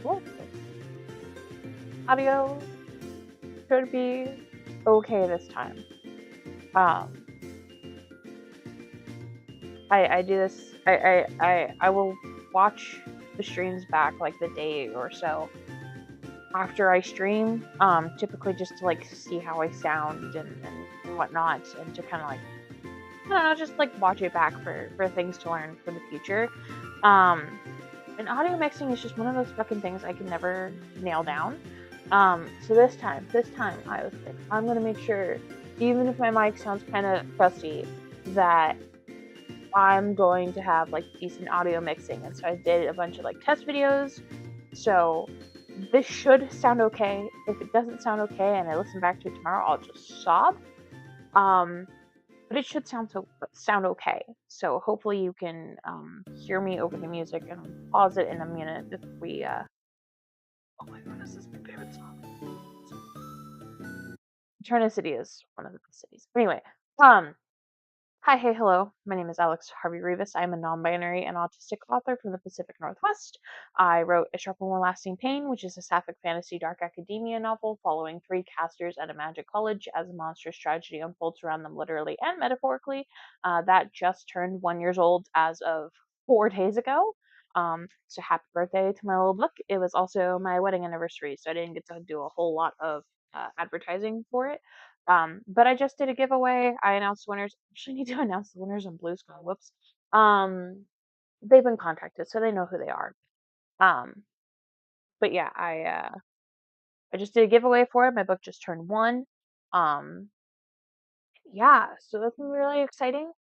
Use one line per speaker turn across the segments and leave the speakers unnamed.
Well, audio should be okay this time. Um, I do this. I will watch the streams back like the day or so after I stream. Typically just to like see how I sound and whatnot, and to kind of like I don't know, just like watch it back for things to learn for the future. Um, and audio mixing is just one of those fucking things I can never nail down. So this time I was like, I'm gonna make sure, even if my mic sounds kind of crusty, that I'm going to have like decent audio mixing. And so I did a bunch of like test videos. So this should sound okay. If it doesn't sound okay and I listen back to it tomorrow, I'll just sob. Um, but it should sound okay. So hopefully you can hear me over the music, and I'll pause it in a minute if we. Oh my god, this is my favorite song. Eternity is one of the best cities. Anyway, um, hi, hey, hello. My name is Alex Harvey Rivas. I'm a non-binary and autistic author from the Pacific Northwest. I wrote A Sharp and More Lasting Pain, which is a sapphic fantasy dark academia novel following three casters at a magic college as a monstrous tragedy unfolds around them literally and metaphorically. That just turned 1 year old as of 4 days ago. So happy birthday to my little book. It was also my wedding anniversary, so I didn't get to do a whole lot of advertising for it. But I just did a giveaway. I announced winners. Actually, need to announce the winners on Blue Sky. Whoops. They've been contacted, so they know who they are. Um, but yeah, I just did a giveaway for it. My book just turned 1. Um, yeah, so that's been really exciting.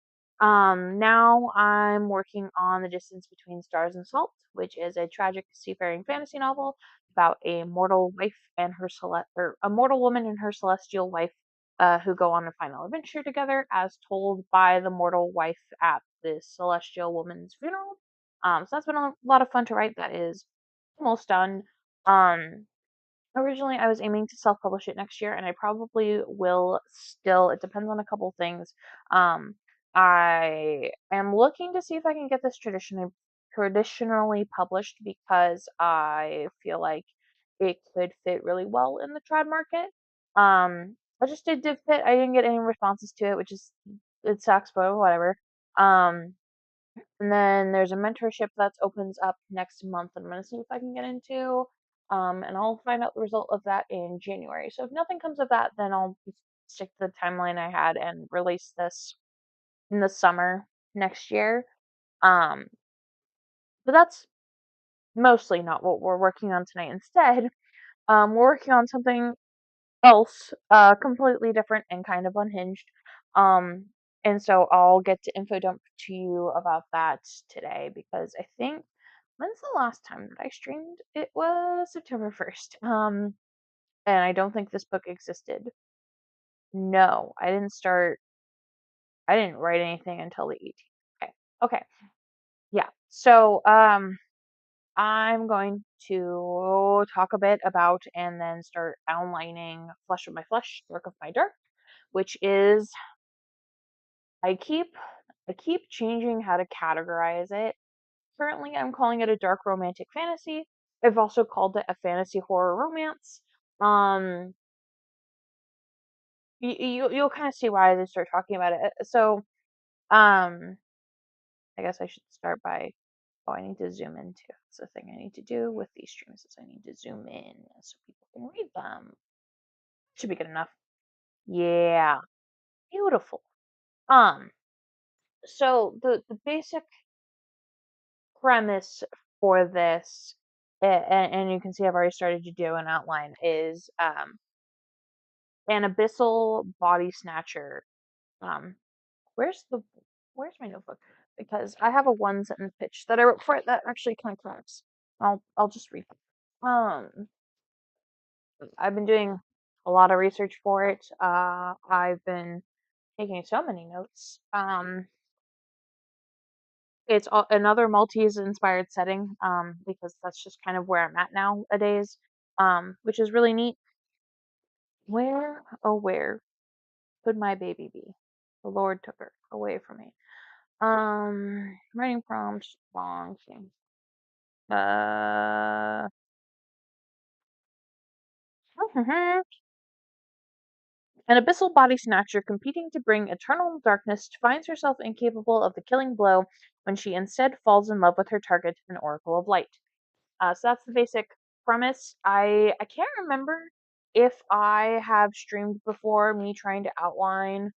Now I'm working on The Distance Between Stars and Salt, which is a tragic seafaring fantasy novel about a mortal wife and her or a mortal woman and her celestial wife, who go on a final adventure together, as told by the mortal wife at the celestial woman's funeral. So that's been a lot of fun to write. That is almost done. Um, Originally, I was aiming to self-publish it next year, and I probably will still. It depends on a couple things. Um, I am looking to see if I can get this traditionally published because I feel like it could fit really well in the trad market. I just did div fit. I didn't get any responses to it, which is it sucks, but whatever. Um, and then there's a mentorship that opens up next month that I'm going to see if I can get into. And I'll find out the result of that in January. So if nothing comes of that, then I'll just stick to the timeline I had and release this in the summer next year. Um, but that's mostly not what we're working on tonight. Instead, we're working on something else, completely different and kind of unhinged. Um, and so I'll get to info dump to you about that today because I think when's the last time that I streamed? It was September 1st. And I don't think this book existed. No, I didn't write anything until the 18th. Okay. Okay. Yeah. So, I'm going to talk a bit about and then start outlining Flesh of My Flesh, Dark of My Dark, which is I keep I keep changing how to categorize it. Currently, I'm calling it a dark romantic fantasy. I've also called it a fantasy horror romance. Um, you'll kind of see why as I start talking about it. So, um, I guess I should start by I need to zoom in too. That's the thing I need to do with these streams is I need to zoom in so people can read them. Should be good enough. Yeah, beautiful. Um, so the basic premise for this, and you can see I've already started to do an outline, is an abyssal body snatcher. Um, where's the where's my notebook? Because I have a one sentence pitch that I wrote for it that actually kind of tracks. I'll just read it. I've been doing a lot of research for it. I've been taking so many notes. It's another Maltese inspired setting, because that's just kind of where I'm at nowadays, which is really neat. Where, oh, where could my baby be? The Lord took her away from me. Writing prompts, long thing. An abyssal body snatcher competing to bring eternal darkness finds herself incapable of the killing blow when she instead falls in love with her target, an oracle of light. So that's the basic premise. I can't remember if I have streamed before me trying to outline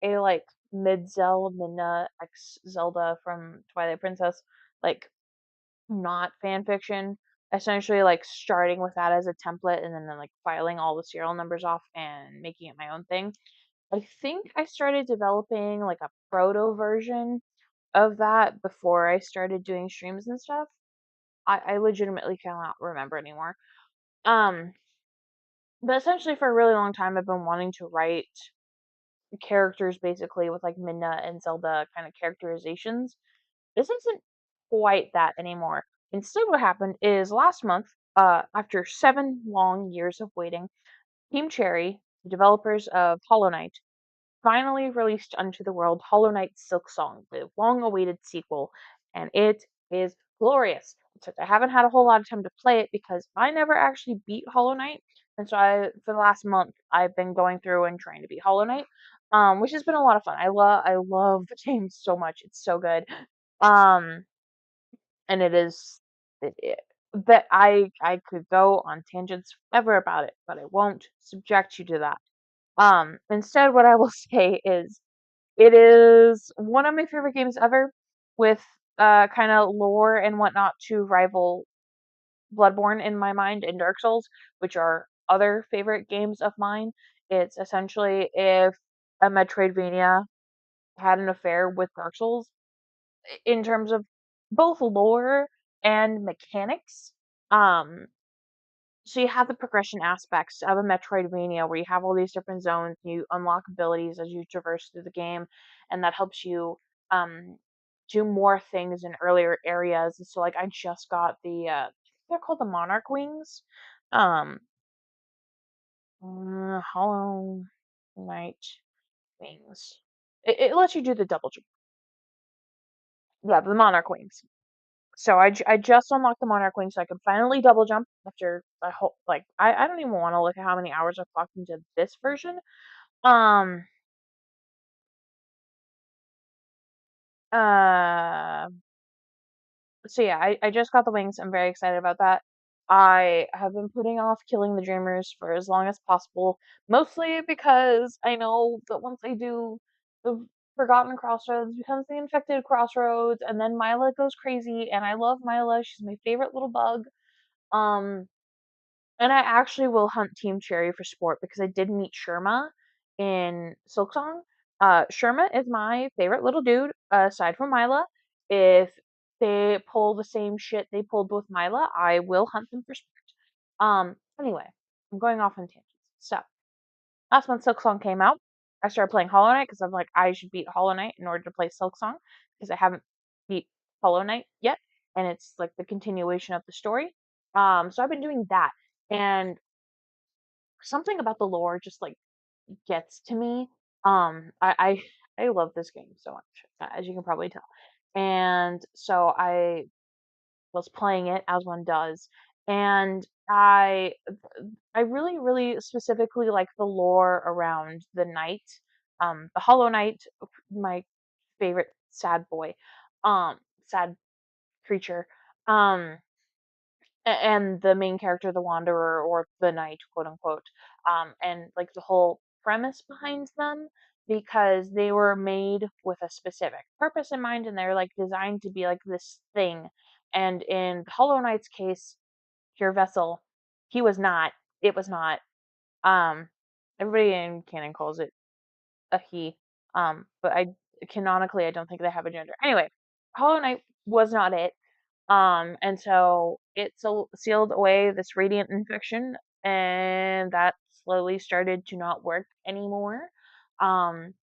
a like mid Zelda X Zelda from Twilight Princess, like not fan fiction. Essentially, like starting with that as a template and then like filing all the serial numbers off and making it my own thing. I think I started developing like a proto version of that before I started doing streams and stuff. I legitimately cannot remember anymore. Um, but essentially, for a really long time, I've been wanting to write characters basically with like Midna and Zelda kind of characterizations. This isn't quite that anymore. Instead, what happened is last month, after 7 long years of waiting, Team Cherry, the developers of Hollow Knight, finally released unto the world Hollow Knight Silk Song, the long awaited sequel, and it is glorious. Except I haven't had a whole lot of time to play it because I never actually beat Hollow Knight, and so for the last month I've been going through and trying to beat Hollow Knight, which has been a lot of fun. I love the game so much. It's so good. Um and it is that I could go on tangents ever about it, but I won't subject you to that. Instead, what I will say is it is one of my favorite games ever, with kind of lore and whatnot to rival Bloodborne in my mind and Dark Souls, which are other favorite games of mine. It's essentially if a Metroidvania had an affair with Dark Souls in terms of both lore and mechanics. Um, so you have the progression aspects of a Metroidvania where you have all these different zones, you unlock abilities as you traverse through the game, and that helps you um do more things in earlier areas. So like I just got they're called the Monarch Wings. Um Hollow Knight Wings. It lets you do the double jump. Yeah, the Monarch Wings. So I just unlocked the Monarch Wing so I could finally double jump after I hope like I don't even want to look at how many hours I've clocked into this version. Um uh so yeah, I just got the wings. I'm very excited about that. I have been putting off killing the dreamers for as long as possible, mostly because I know that once I do, the Forgotten Crossroads becomes the Infected Crossroads, and then Mila goes crazy, and I love Mila. She's my favorite little bug. Um And I actually will hunt Team Cherry for sport because I did meet Sherma in Silksong. Sherma is my favorite little dude, aside from Mila. If they pull the same shit they pulled with Mila, I will hunt them for sport. Anyway, I'm going off on tangents. So, last month Silksong came out. I started playing Hollow Knight because I'm like, I should beat Hollow Knight in order to play Silksong because I haven't beat Hollow Knight yet, and it's like the continuation of the story. So I've been doing that, and something about the lore just like gets to me. I love this game so much, as you can probably tell, and so I was playing it as one does, and I really really specifically like the lore around the knight, the Hollow Knight, my favorite sad boy, sad creature, um and the main character, the wanderer or the knight, quote unquote, and like the whole premise behind them, because they were made with a specific purpose in mind and they're like designed to be like this thing. And in Hollow Knight's case, Pure Vessel, he was not, it was not. Um, Everybody in canon calls it a he, but I canonically I don't think they have a gender. Anyway, Hollow Knight was not it, and so it sealed away this radiant infection, and that slowly started to not work anymore. Um,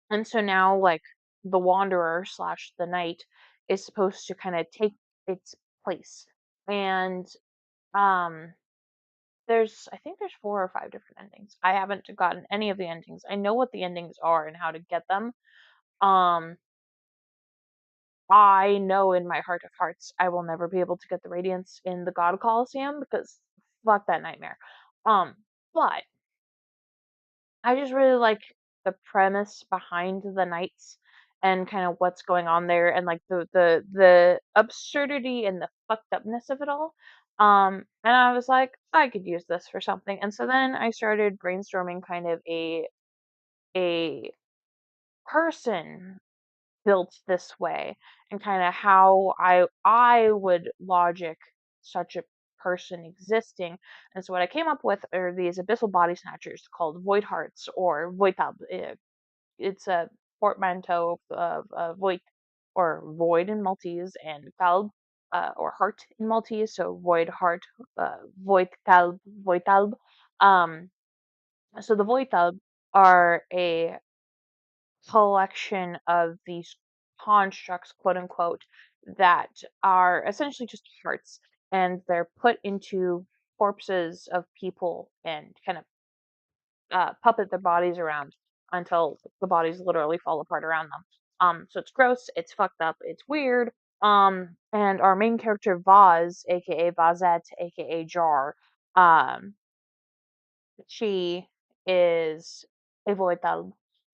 and so now, like, the Wanderer slash the Knight is supposed to kind of take its place. And um, I think there's 4 or 5 different endings. I haven't gotten any of the endings. I know what the endings are and how to get them. Um, I know in my heart of hearts I will never be able to get the Radiance in the God Coliseum because fuck that nightmare. Um, but I just really like the premise behind the Knights and kind of what's going on there and like the absurdity and the fucked upness of it all. And I was like, I could use this for something. And so then I started brainstorming kind of a person built this way and kind of how I would logic such a person existing. And so what I came up with are these abyssal body snatchers called void hearts or voitab. It's a portmanteau of void or void in Maltese and kalb, or heart in Maltese. So void heart, void kalb, voitalb. Um, so the voitalb are a collection of these constructs, quote unquote, that are essentially just hearts, and they're put into corpses of people and kind of puppet their bodies around until the bodies literally fall apart around them. So it's gross, it's fucked up, it's weird. And our main character Vaz, aka Vazette, aka JOUR, um, she is a Voital,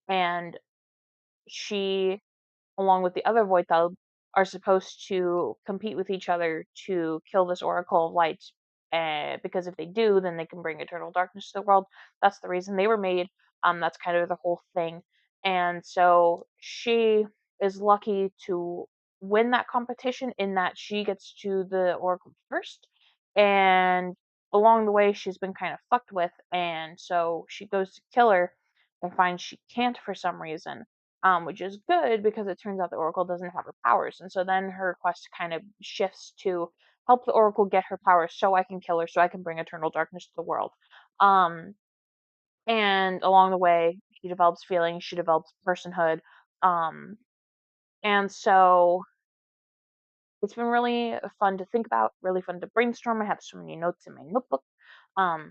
and she along with the other Voital, are supposed to compete with each other to kill this Oracle of Light. Because if they do, then they can bring eternal darkness to the world. That's the reason they were made. That's kind of the whole thing. And so she is lucky to win that competition in that she gets to the Oracle first. And along the way, she's been kind of fucked with. And so she goes to kill her and finds she can't for some reason, which is good because it turns out the Oracle doesn't have her powers. And so then her quest kind of shifts to help the Oracle get her powers so I can kill her, so I can bring eternal darkness to the world. Um, and along the way, he develops feelings, she develops personhood. Um, and so it's been really fun to think about, really fun to brainstorm. I have so many notes in my notebook,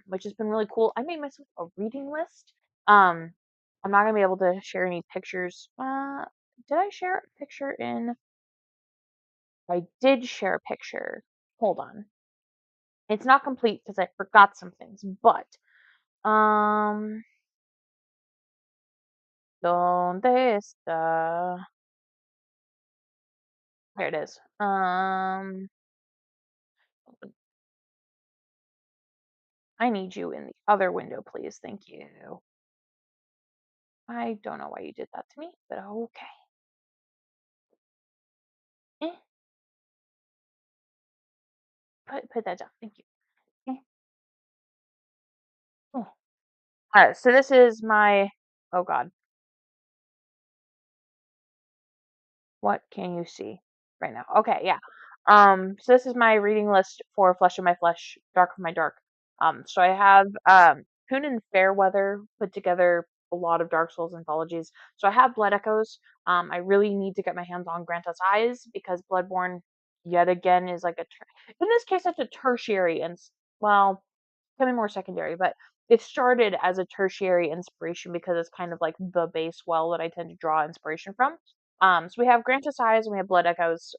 which has been really cool. I made myself a reading list. Um, I'm not gonna be able to share any pictures. Did I share a picture in? I did share a picture. Hold on. It's not complete because I forgot some things, but um, ¿dónde está? There it is. I need you in the other window, please. Thank you. I don't know why you did that to me, but okay. Eh, put that down. Thank you. Eh, eh. Alright, so this is my oh god. What can you see right now? Okay, yeah. So this is my reading list for Flesh of My Flesh, Dark of My Dark. So I have Coon and Fairweather put together a lot of Dark Souls anthologies. So I have Blood Echoes. I really need to get my hands on Grant Us Eyes because Bloodborne yet again is like in this case it's a tertiary and well, becoming more secondary, but it started as a tertiary inspiration because it's kind of like the base well that I tend to draw inspiration from. So we have Grant Us Eyes and we have Blood Echoes,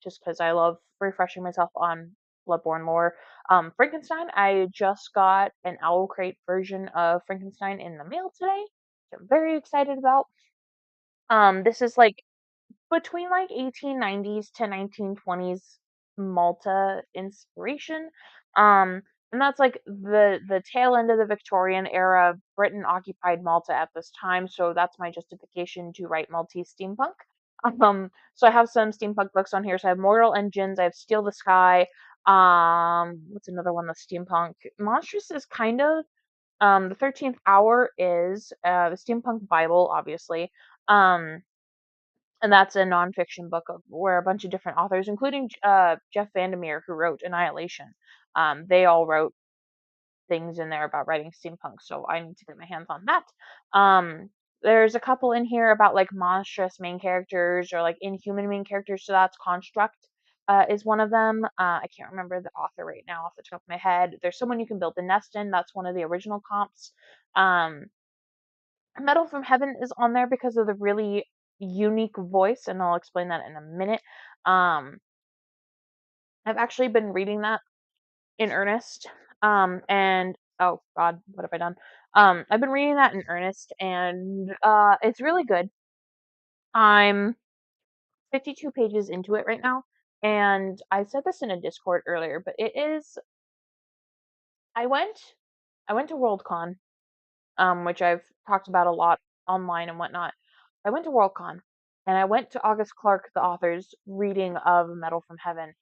just because I love refreshing myself on Bloodborne lore. Frankenstein, I just got an Owl Crate version of Frankenstein in the mail today, which I'm very excited about. This is like between like 1890s to 1920s Malta inspiration. Um, and that's like the tail end of the Victorian era. Britain occupied Malta at this time, so that's my justification to write Maltese steampunk. So I have some steampunk books on here. So I have Mortal Engines, I have Steal the Sky. What's another one that's steampunk? Monstrous is kind of the 13th Hour is the steampunk Bible, obviously. Um, and that's a nonfiction book of where a bunch of different authors, including Jeff Vandermeer, who wrote Annihilation, they all wrote things in there about writing steampunk. So I need to get my hands on that. There's a couple in here about like monstrous main characters or like inhuman main characters. So that's Construct. Is one of them. I can't remember the author right now off the top of my head. There's someone you can build the nest in. That's one of the original comps. Um, Metal from Heaven is on there because of the really unique voice, and I'll explain that in a minute. Um, I've actually been reading that in earnest. And oh God, what have I done? I've been reading that in earnest, and it's really good. I'm 52 pages into it right now, and I said this in a Discord earlier, but it is. I went, I went to Worldcon, which I've talked about a lot online and whatnot. I went to Worldcon and I went to August Clark, the author's reading of Metal from Heaven,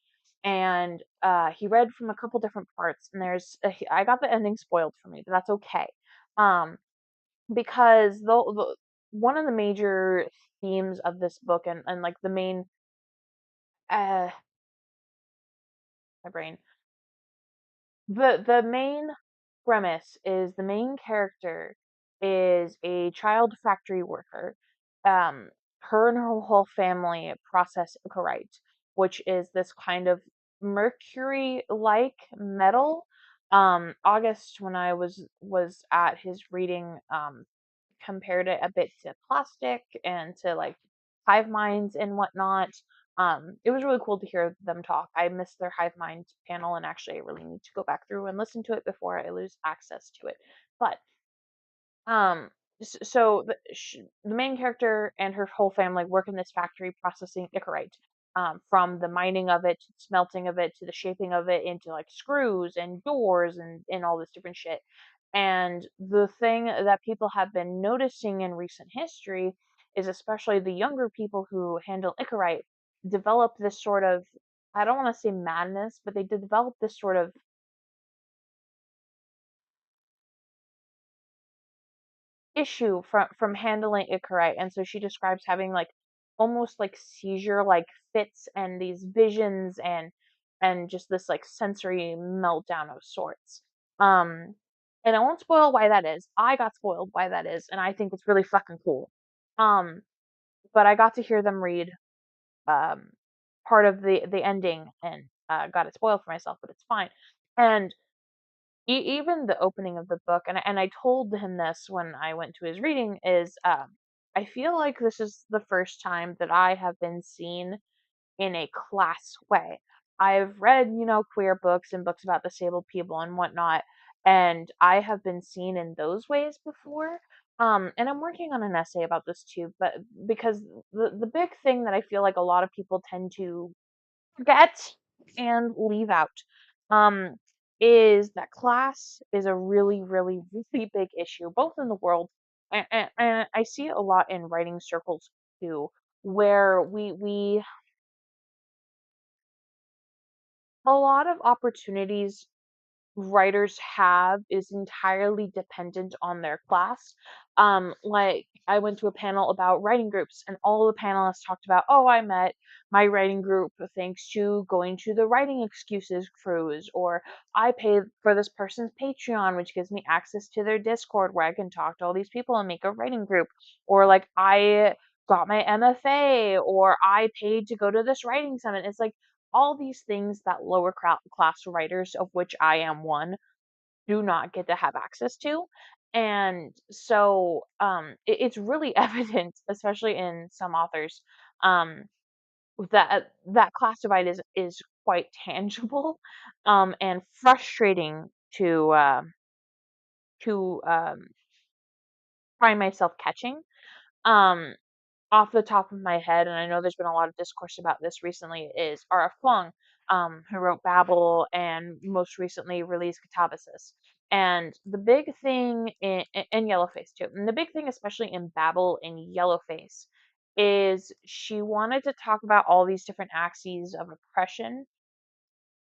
and he read from a couple different parts. And I got the ending spoiled for me, but that's okay, um, because the one of the major themes of this book and like the main uh my brain the main premise is the main character is a child factory worker. Um, her and her whole family process ichorite, which is this kind of mercury-like metal. August, when I was at his reading, compared it a bit to plastic and to like hive minds and whatnot. It was really cool to hear them talk. I missed their hive mind panel, and actually, I really need to go back through and listen to it before I lose access to it. But um, so the main character and her whole family work in this factory processing ichorite. from the mining of it to the smelting of it to the shaping of it into like screws and doors and all this different shit. And the thing that people have been noticing in recent history is especially the younger people who handle Icarite develop this sort of, I don't want to say madness, but they develop this sort of issue from handling Icarite. And so she describes having like almost like seizure like fits and these visions and just this like sensory meltdown of sorts. Um and I won't spoil why that is. I got spoiled why that is, and I think it's really fucking cool. Um but I got to hear them read um part of the ending and got it spoiled for myself, but it's fine. And even the opening of the book, and I told him this when I went to his reading, is I feel like this is the first time that I have been seen in a class way. I've read, queer books and books about disabled people and whatnot, and I have been seen in those ways before. And I'm working on an essay about this too, but because the big thing that I feel like a lot of people tend to forget and leave out um, is that class is a really, really, really big issue, both in the world and I see it a lot in writing circles too, where we a lot of opportunities writers have is entirely dependent on their class. Like I went to a panel about writing groups, and all the panelists talked about, oh, I met my writing group thanks to going to the writing excuses cruise, or I paid for this person's Patreon, which gives me access to their Discord where I can talk to all these people and make a writing group, or like I got my MFA, or I paid to go to this writing summit. It's like all these things that lower class writers, of which I am one, do not get to have access to. And so it's really evident, especially in some authors, um, that class divide is quite tangible and frustrating to find myself catching. Um, Off the top of my head, and I know there's been a lot of discourse about this recently, is R.F. Kuang, who wrote Babel and most recently released Catabasis. And the big thing in Yellowface too, and the big thing especially in Babel and Yellowface, is she wanted to talk about all these different axes of oppression,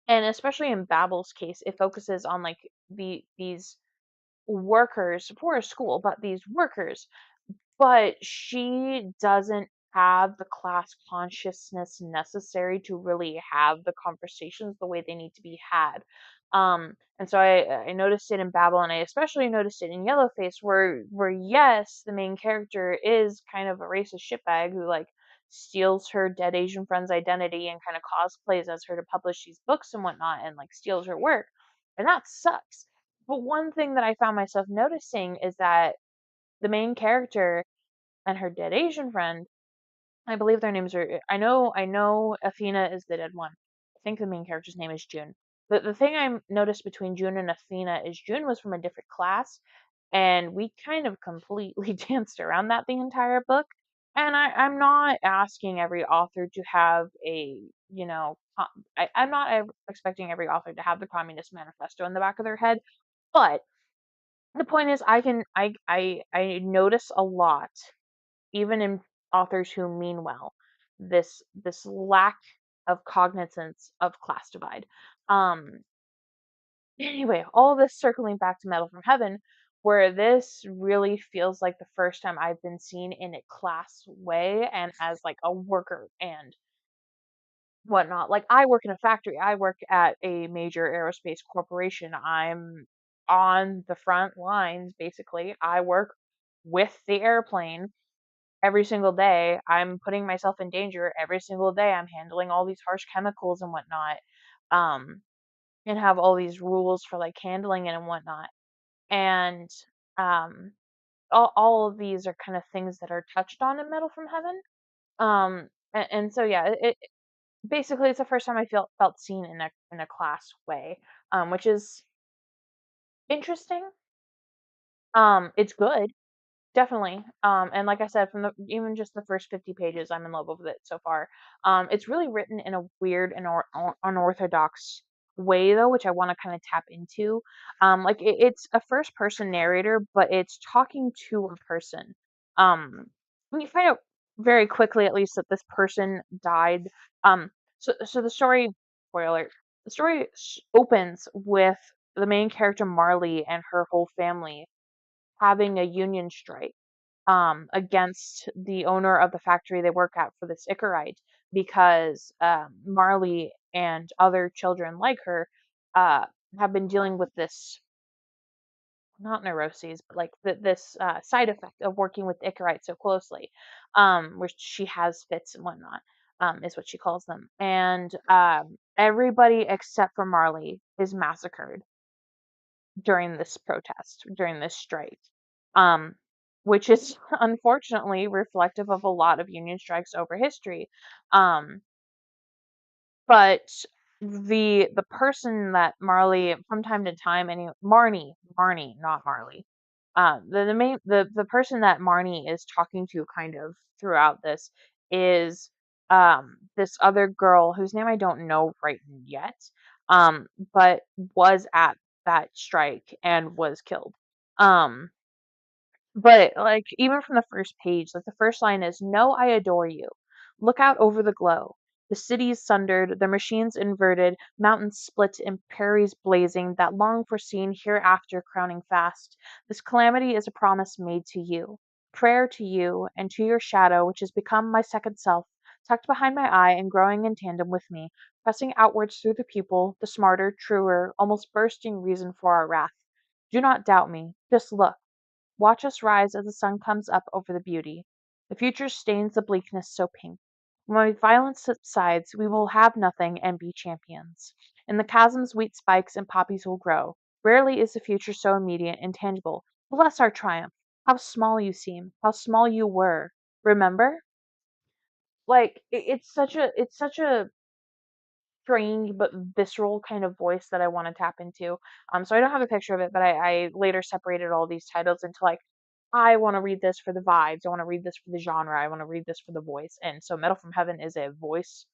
and especially in Babel's case, it focuses on like these workers for a school, but these workers, but she doesn't have the class consciousness necessary to really have the conversations the way they need to be had. And so I noticed it in Babel, and I especially noticed it in Yellowface, where yes, the main character is kind of a racist shitbag who like steals her dead Asian friend's identity and kind of cosplays as her to publish these books and whatnot, and like steals her work, and that sucks. But one thing that I found myself noticing is that the main character and her dead Asian friend, I believe their names are. I know Athena is the dead one. I think the main character's name is June. The thing I noticed between June and Athena is June was from a different class, and we kind of completely danced around that the entire book. And I'm not asking every author to have a, I'm not expecting every author to have the Communist Manifesto in the back of their head, but the point is, I notice a lot, even in authors who mean well, this lack of cognizance of class divide. Um, anyway, all this circling back to Metal from Heaven, where this really feels like the first time I've been seen in a class way and as like a worker and whatnot. Like I work in a factory. I work at a major aerospace corporation. I'm on the front lines basically. I work with the airplane every single day. I'm putting myself in danger every single day. I'm handling all these harsh chemicals and whatnot. Um, and have all these rules for like handling it and whatnot. And um all of these are kind of things that are touched on in Metal from Heaven. And so yeah, it basically it's the first time I felt seen in a class way, which is interesting. It's good. Definitely. And like I said, from the even just the first 50 pages, I'm in love with it so far. It's really written in a weird and unorthodox way though, which I want to kind of tap into. Like it's a first person narrator, but it's talking to a person. Um, and you find out very quickly, at least, that this person died. So the story, spoiler alert, the story opens with the main character Marley and her whole family having a union strike against the owner of the factory they work at for this Icarite because Marley and other children like her uh, have been dealing with this, not neuroses, but like this side effect of working with Icarite so closely, where she has fits and whatnot, is what she calls them. And everybody except for Marley is massacred during this protest, during this strike, um, which is unfortunately reflective of a lot of union strikes over history. Um, but the person that Marley from time to time, and Marnie, not Marley. The person that Marnie is talking to kind of throughout this is this other girl whose name I don't know right yet, um, but was at that strike and was killed. Um, but, like, even from the first page, like, the first line is, "Know I adore you. Look out over the glow. The cities sundered, the machines inverted, mountains split and prairies blazing, that long foreseen hereafter crowning fast. This calamity is a promise made to you. Prayer to you, and to your shadow, which has become my second self, tucked behind my eye and growing in tandem with me, pressing outwards through the pupil, the smarter, truer, almost bursting reason for our wrath. Do not doubt me. Just look. Watch us rise as the sun comes up over the beauty. The future stains the bleakness so pink. When violence subsides, we will have nothing and be champions. In the chasms, wheat spikes and poppies will grow. Rarely is the future so immediate and tangible. Bless our triumph. How small you seem. How small you were. Remember? Like it's such a strange but visceral kind of voice that I want to tap into. So I don't have a picture of it, but I later separated all these titles into like I want to read this for the vibes, I want to read this for the genre, I want to read this for the voice. And so Metal from Heaven is a voice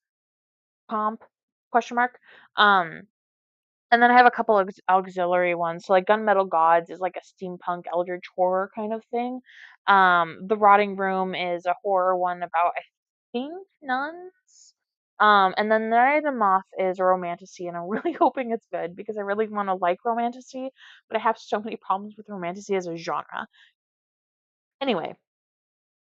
comp question mark. Um and then I have a couple of auxiliary ones. So like Gunmetal Gods is like a steampunk eldritch horror kind of thing. The Rotting Room is a horror one about I think nuns. And then Night of the Moth is a romantasy, and I'm really hoping it's good because I really want to like romantasy, but I have so many problems with romantasy as a genre. Anyway,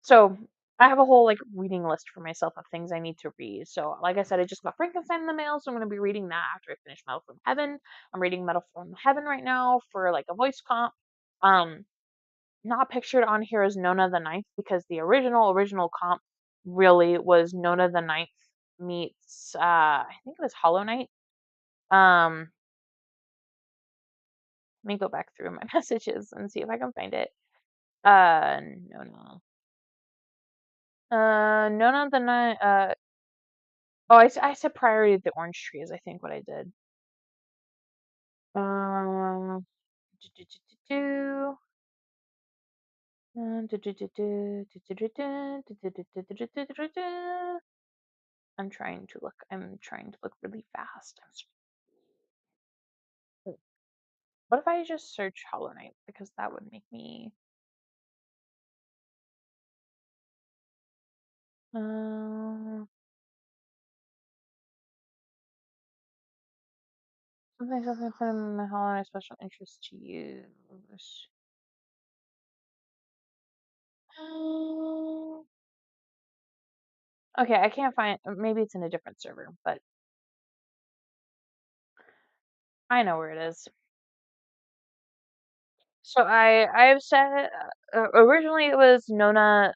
so I have a whole like reading list for myself of things I need to read. So, like I said, I just got Frankenstein in the mail, so I'm going to be reading that after I finish Metal from Heaven. I'm reading Metal from Heaven right now for like a voice comp. Um, Not pictured on here as Nona the Ninth because the original comp really was Nona the Ninth meets I think it was Hollow Knight. Um, Let me go back through my messages and see if I can find it. Nona. Nona the Ninth. Oh, I said Priority of the Orange Tree is I think what I did. Um, do, do, do, do, do. I'm trying to look. I'm trying to look really fast. What if I just search Hollow Knight? Because that would make me. Uh, something from my Hollow Knight special interest to use. Um, okay, I can't find. Maybe it's in a different server, but I know where it is. So I've said originally it was Nona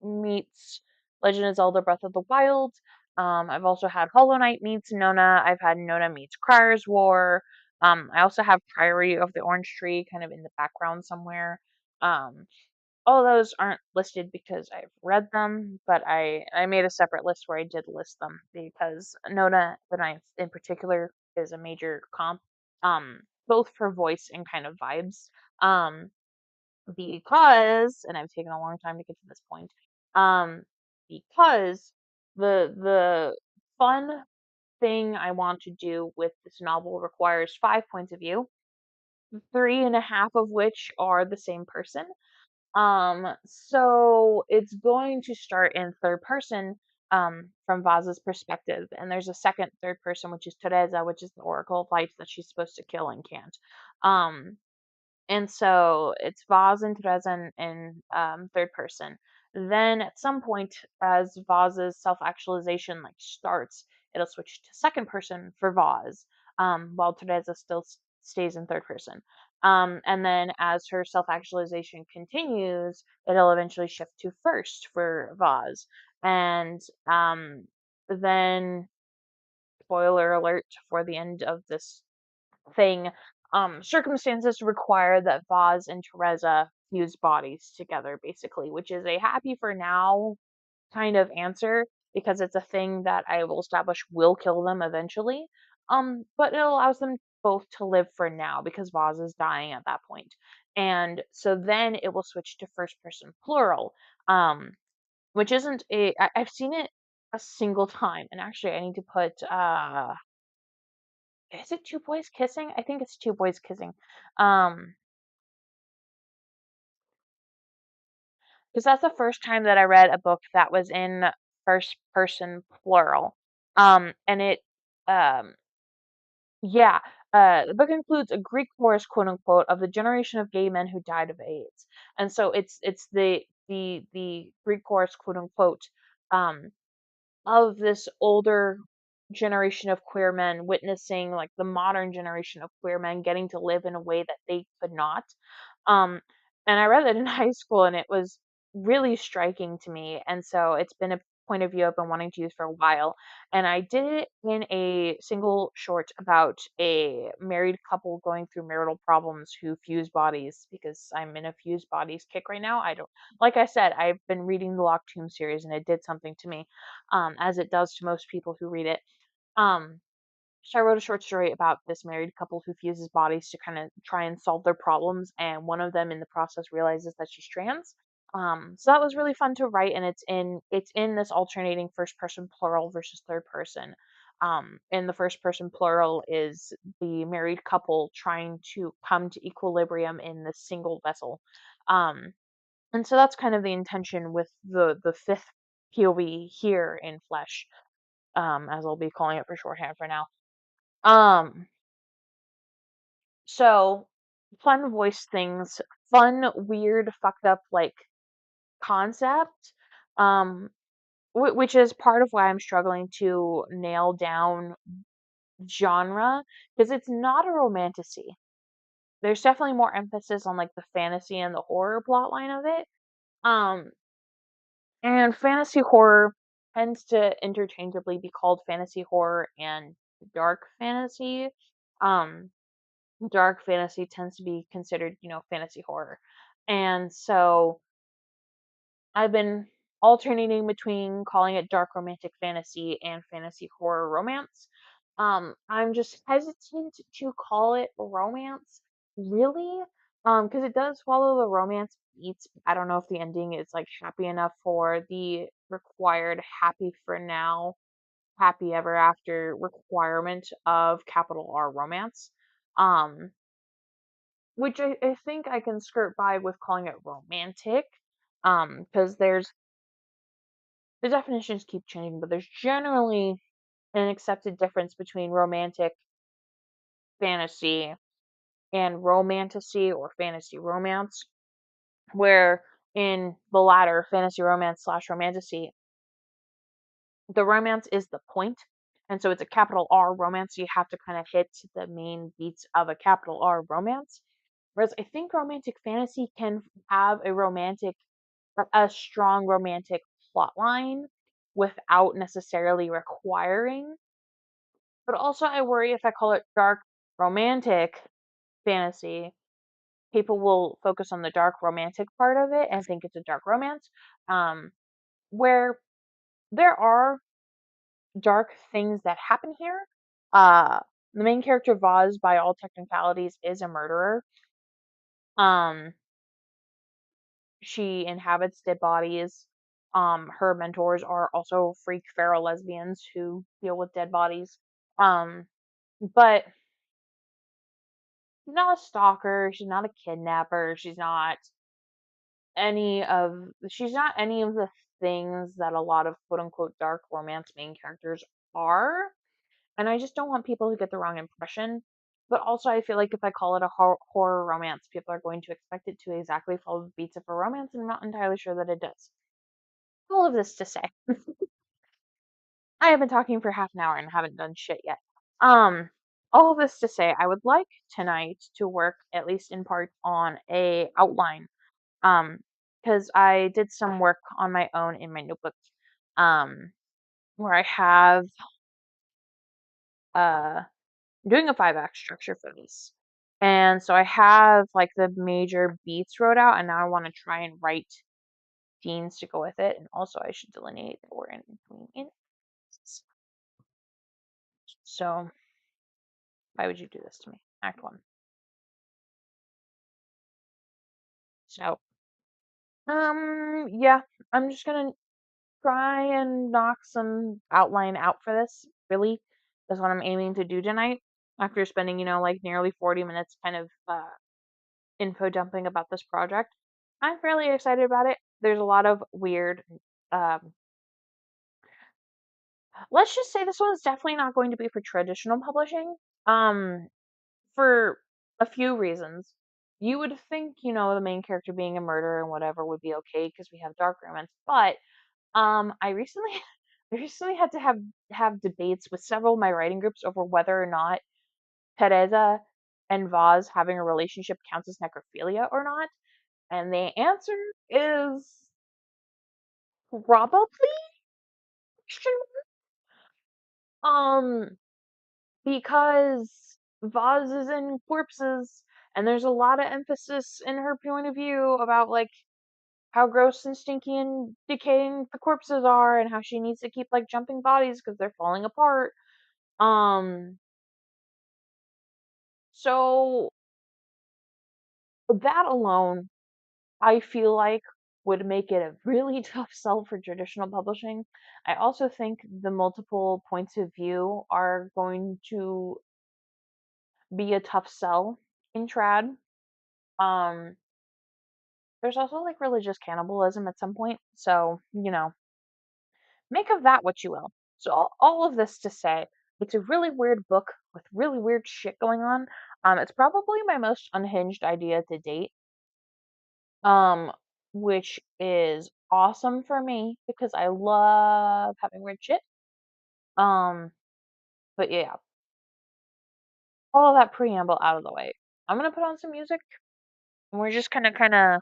meets Legend of Zelda Breath of the Wild. I've also had Hollow Knight meets Nona. I've had Nona meets Crier's War. I also have Priory of the Orange Tree kind of in the background somewhere. Um, all those aren't listed because I've read them, but I made a separate list where I did list them because Nona the Ninth in particular is a major comp, both for voice and kind of vibes. Um, because, and I've taken a long time to get to this point, um, because the fun thing I want to do with this novel requires 5 points of view, 3.5 of which are the same person. So it's going to start in third person, from Vaz's perspective, and there's a second third person, which is Teresa, which is the Oracle of Lights that she's supposed to kill and can't. Um, and so it's Vaz and Teresa in third person. Then at some point, as Vaz's self-actualization like starts, it'll switch to second person for Vaz, while Teresa still stays in third person. And then as her self-actualization continues, it'll eventually shift to first for Vaz. And then, spoiler alert for the end of this thing, circumstances require that Vaz and Teresa fuse bodies together, basically, which is a happy for now kind of answer because it's a thing that I will establish will kill them eventually. But it allows them both to live for now because Vaz is dying at that point. And so then it will switch to first person plural, which isn't I've seen it a single time, and actually I need to put is it two boys kissing? I think it's two boys kissing. Um, because that's the first time that I read a book that was in first person plural. And it, um, yeah, the book includes a Greek chorus, quote unquote, of the generation of gay men who died of AIDS, and so it's the Greek chorus, quote unquote, um, of this older generation of queer men witnessing like the modern generation of queer men getting to live in a way that they could not. Um, and I read it in high school and it was really striking to me. And so it's been a point of view I've been wanting to use for a while. And I did it in a single short about a married couple going through marital problems who fuse bodies because I'm in a fuse bodies kick right now. I don't, like I said, I've been reading the Locked Tomb series and it did something to me, as it does to most people who read it. Um, so I wrote a short story about this married couple who fuses bodies to kind of try and solve their problems, and one of them in the process realizes that she's trans. So that was really fun to write, and it's in this alternating first person plural versus third person. And the first person plural is the married couple trying to come to equilibrium in this single vessel. Um, and so that's kind of the intention with the fifth POV here in Flesh, as I'll be calling it for shorthand for now. Um, so fun voice things, fun, weird, fucked up like concept, um, which is part of why I'm struggling to nail down genre because it's not a romantasy. There's definitely more emphasis on like the fantasy and the horror plot line of it. Um, and fantasy horror tends to interchangeably be called fantasy horror and dark fantasy. Um, Dark fantasy tends to be considered, fantasy horror. And so I've been alternating between calling it dark romantic fantasy and fantasy horror romance. I'm just hesitant to call it romance, really, because it does follow the romance beats. I don't know if the ending is like happy enough for the required happy for now, happy ever after requirement of capital R romance. Um, which I think I can skirt by with calling it romantic, because the definitions keep changing, but there's generally an accepted difference between romantic fantasy and romantasy or fantasy romance, where in the latter, fantasy romance slash romantasy, the romance is the point, and so it's a capital R romance, so you have to kind of hit the main beats of a capital R romance. Whereas I think romantic fantasy can have a strong romantic plot line without necessarily requiring. But also, I worry if I call it dark romantic fantasy, people will focus on the dark romantic part of it and think it's a dark romance. Where there are dark things that happen here. Uh, the main character Vaz, by all technicalities, is a murderer. Um, she inhabits dead bodies. Her mentors are also freak feral lesbians who deal with dead bodies. But she's not a stalker, she's not a kidnapper, she's not any of the things that a lot of quote unquote dark romance main characters are. And I just don't want people to get the wrong impression. But also, I feel like if I call it a horror romance, people are going to expect it to exactly follow the beats of a romance, and I'm not entirely sure that it does. All of this to say, I have been talking for half an hour and haven't done shit yet. Um, all of this to say, I would like tonight to work at least in part on a outline. Because I did some work on my own in my notebook, where I have uh doing a 5 act structure for this. And so I have like the major beats wrote out, and now I want to try and write scenes to go with it. And also, I should delineate that we're in between acts. So, why would you do this to me? Act 1. So, yeah, I'm just gonna try and knock some outline out for this. Really, is what I'm aiming to do tonight. After spending, like nearly 40 minutes kind of info dumping about this project. I'm fairly excited about it. There's a lot of weird. Um, let's just say this one's definitely not going to be for traditional publishing. Um, for a few reasons. You would think, the main character being a murderer and whatever would be okay because we have dark romance, but I recently, I recently had to have debates with several of my writing groups over whether or not Teresa and Vaz having a relationship counts as necrophilia or not. And the answer is probably question because Vaz is in corpses and there's a lot of emphasis in her point of view about like how gross and stinky and decaying the corpses are and how she needs to keep like jumping bodies because they're falling apart. Um so that alone I feel like would make it a really tough sell for traditional publishing. I also think the multiple points of view are going to be a tough sell in trad. Um, there's also like religious cannibalism at some point, so make of that what you will. So all of this to say, it's a really weird book with really weird shit going on. It's probably my most unhinged idea to date. Um, which is awesome for me because I love having weird shit. Um, but yeah, all of that preamble out of the way. I'm gonna put on some music and we're just gonna kind of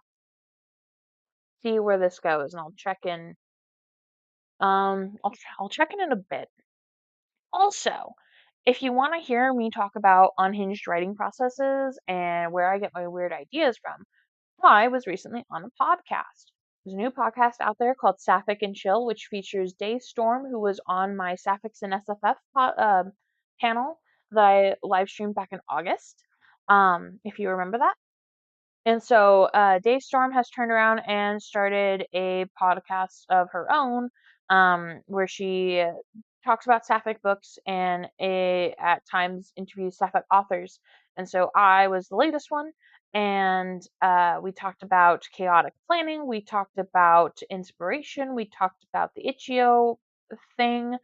see where this goes, and I'll check in. I'll check in a bit. Also, if you want to hear me talk about unhinged writing processes and where I get my weird ideas from, I was recently on a podcast. There's a new podcast out there called Sapphic and Chill, which features Dave Storm, who was on my Sapphics and SFF panel that I live streamed back in August. If you remember that. And so Dave Storm has turned around and started a podcast of her own, where she talks about sapphic books and at times interviews sapphic authors. And so I was the latest one, and we talked about chaotic planning, we talked about inspiration, we talked about the Itch.io thing.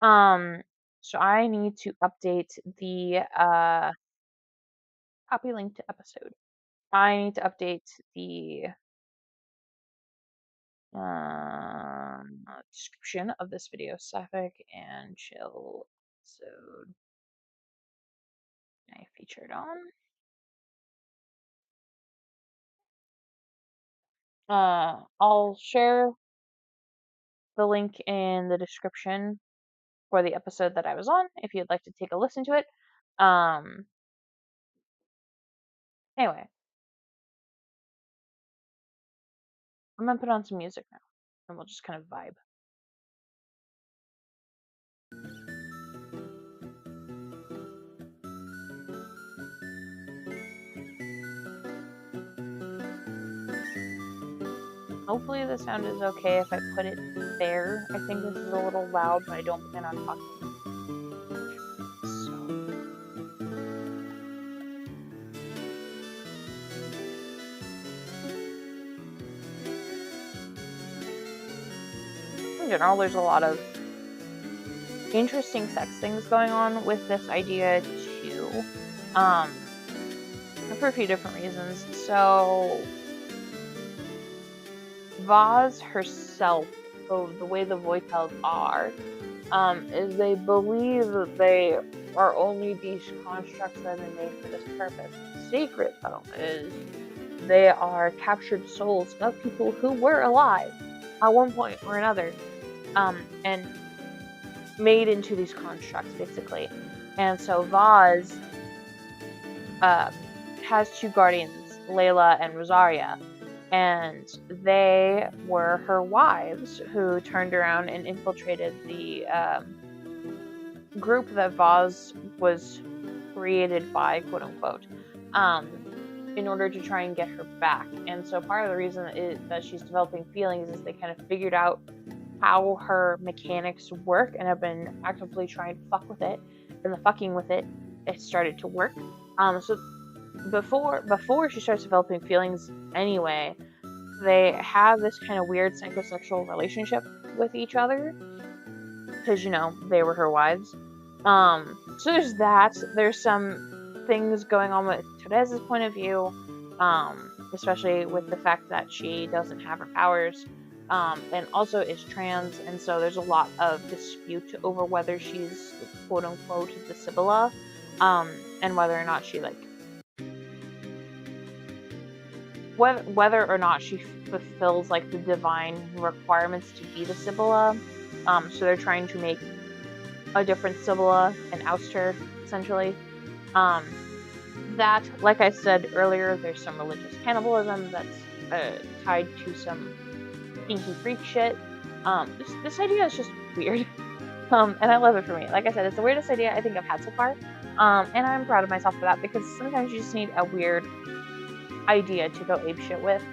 Um, so I need to update the copy link to episode. I need to update the description of this video. Sapphic and Chill episode I featured on. I'll share the link in the description for the episode that I was on if you'd like to take a listen to it. Anyway, I'm gonna put on some music now and we'll just kind of vibe. Hopefully the sound is okay if I put it there. I think this is a little loud, but I don't plan on talking. So. In general, there's a lot of interesting sex things going on with this idea too. For a few different reasons. So Vaz herself, the way the Voitels are, is they believe that they are only these constructs that are made for this purpose. The secret, though, is they are captured souls of people who were alive at one point or another, and made into these constructs, basically. And so Vaz has two guardians, Layla and Rosaria, and they were her wives who turned around and infiltrated the group that Vaz was created by, quote unquote, in order to try and get her back. And so part of the reason that she's developing feelings is they kind of figured out how her mechanics work and have been actively trying to fuck with it, and the fucking with it started to work. So before she starts developing feelings anyway, they have this kind of weird psychosexual relationship with each other because, you know, they were her wives. So there's that. There's some things going on with Teresa's point of view, especially with the fact that she doesn't have her powers, and also is trans, and so there's a lot of dispute over whether she's quote unquote the Sibylla, and whether or not she whether or not she fulfills like the divine requirements to be the Sibylla. So they're trying to make a different Sibylla and oust her, essentially. That, like I said earlier, there's some religious cannibalism that's tied to some kinky freak shit. This idea is just weird. And I love it for me. Like I said, it's the weirdest idea I think I've had so far. And I'm proud of myself for that, because sometimes you just need a weird idea to go apeshit with.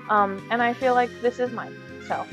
And I feel like this is mine. So.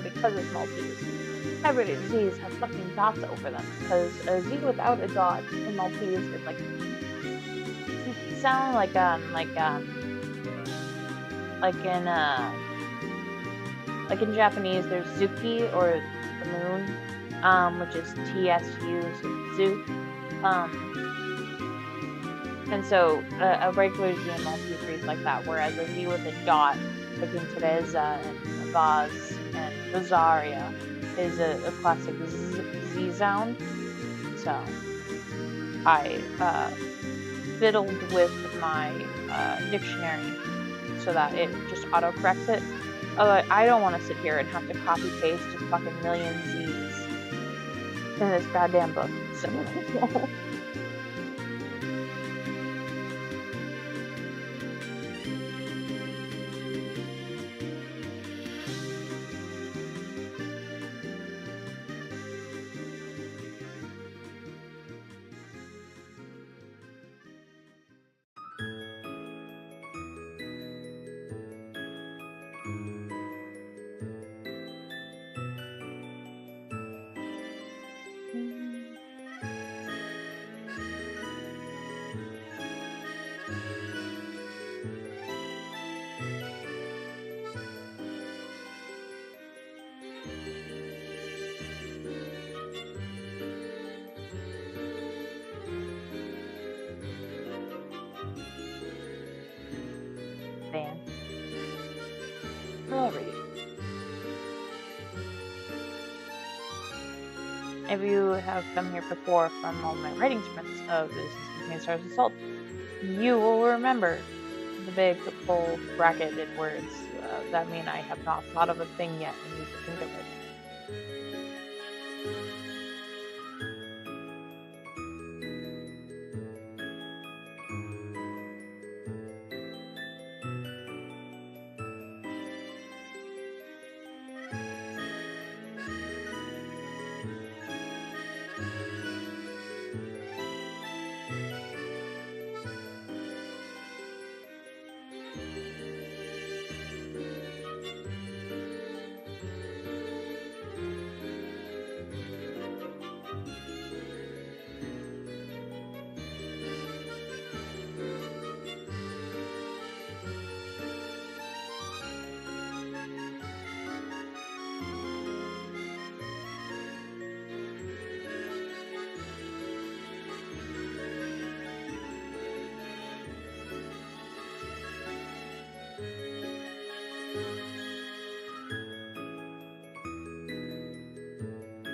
Because it's Maltese. Every Z's have fucking dots over them, because a Z without a dot in Maltese is like sound like in Japanese there's Zuki, or the moon, which is TSU, so Zu. And so a regular Z in Maltese reads like that, whereas a Z with a dot, like in Teresa and Vaz and Rosaria, is a classic Z sound. So I fiddled with my dictionary so that it just autocorrects it. I don't want to sit here and have to copy paste a fucking million Z's in this goddamn book. So if you have come here before from all my writing sprints of this Stars Assault, You will remember the big, bold, bracketed words that mean I have not thought of a thing yet and need to think of it.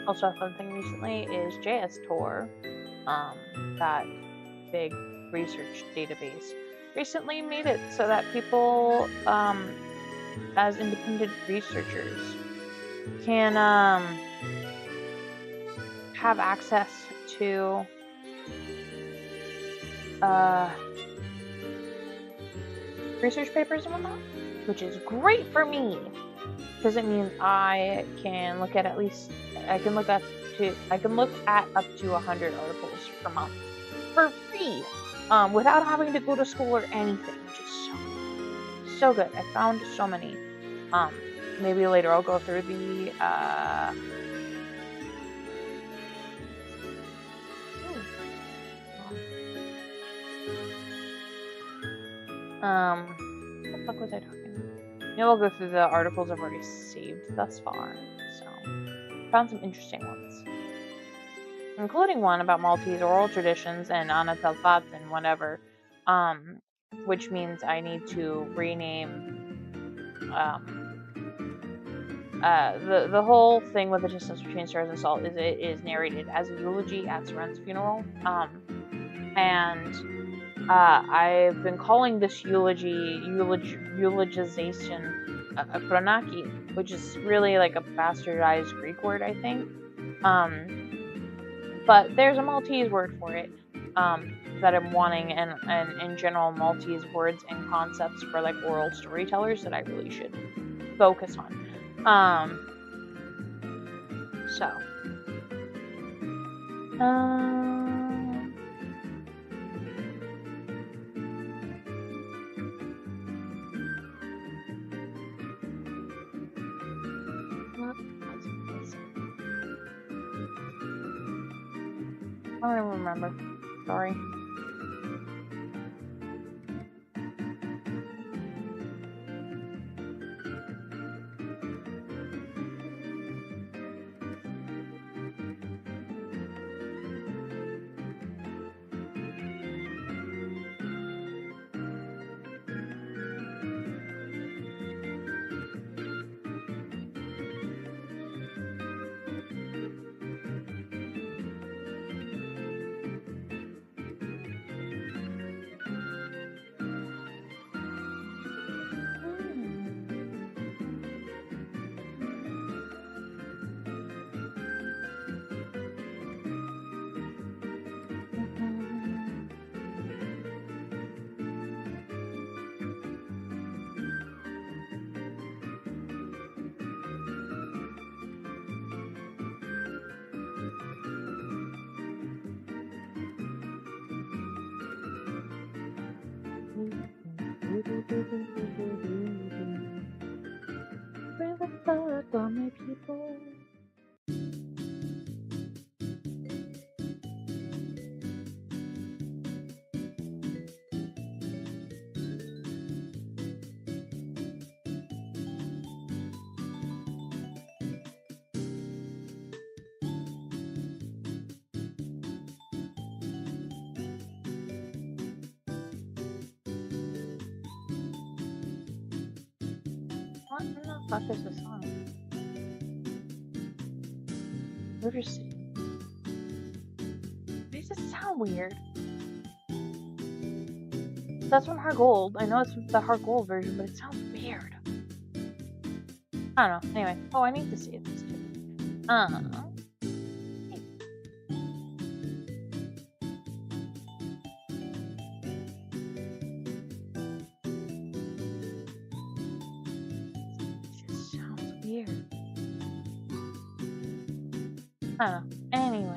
Also, a fun thing recently is JOUR, that big research database, recently made it so that people, as independent researchers, can have access to research papers and whatnot, which is great for me because it means I can look at I can look at up to 100 articles per month for free, without having to go to school or anything, which is so good. I found so many. Maybe later I'll go through the what the fuck was I talking? Maybe I'll go through the articles I've already saved thus far. So, found some interesting ones, including one about Maltese oral traditions and anatalfat and whatever, which means I need to rename the whole thing with the distance between stars and salt is it is narrated as a eulogy at Seren's funeral, and I've been calling this eulogization Kronaki, which is really like a bastardized Greek word, I think. But there's a Maltese word for it that I'm wanting, and in general Maltese words and concepts for like oral storytellers that I really should focus on. I don't even remember. Sorry. Where the fuck are my people? What in the fuck is this song? River City. Does it sound weird? That's from Heart Gold. I know it's the Heart Gold version, but it sounds weird. I don't know. Anyway. Oh, I need to see this too. It just sounds weird. I don't know. Anyway.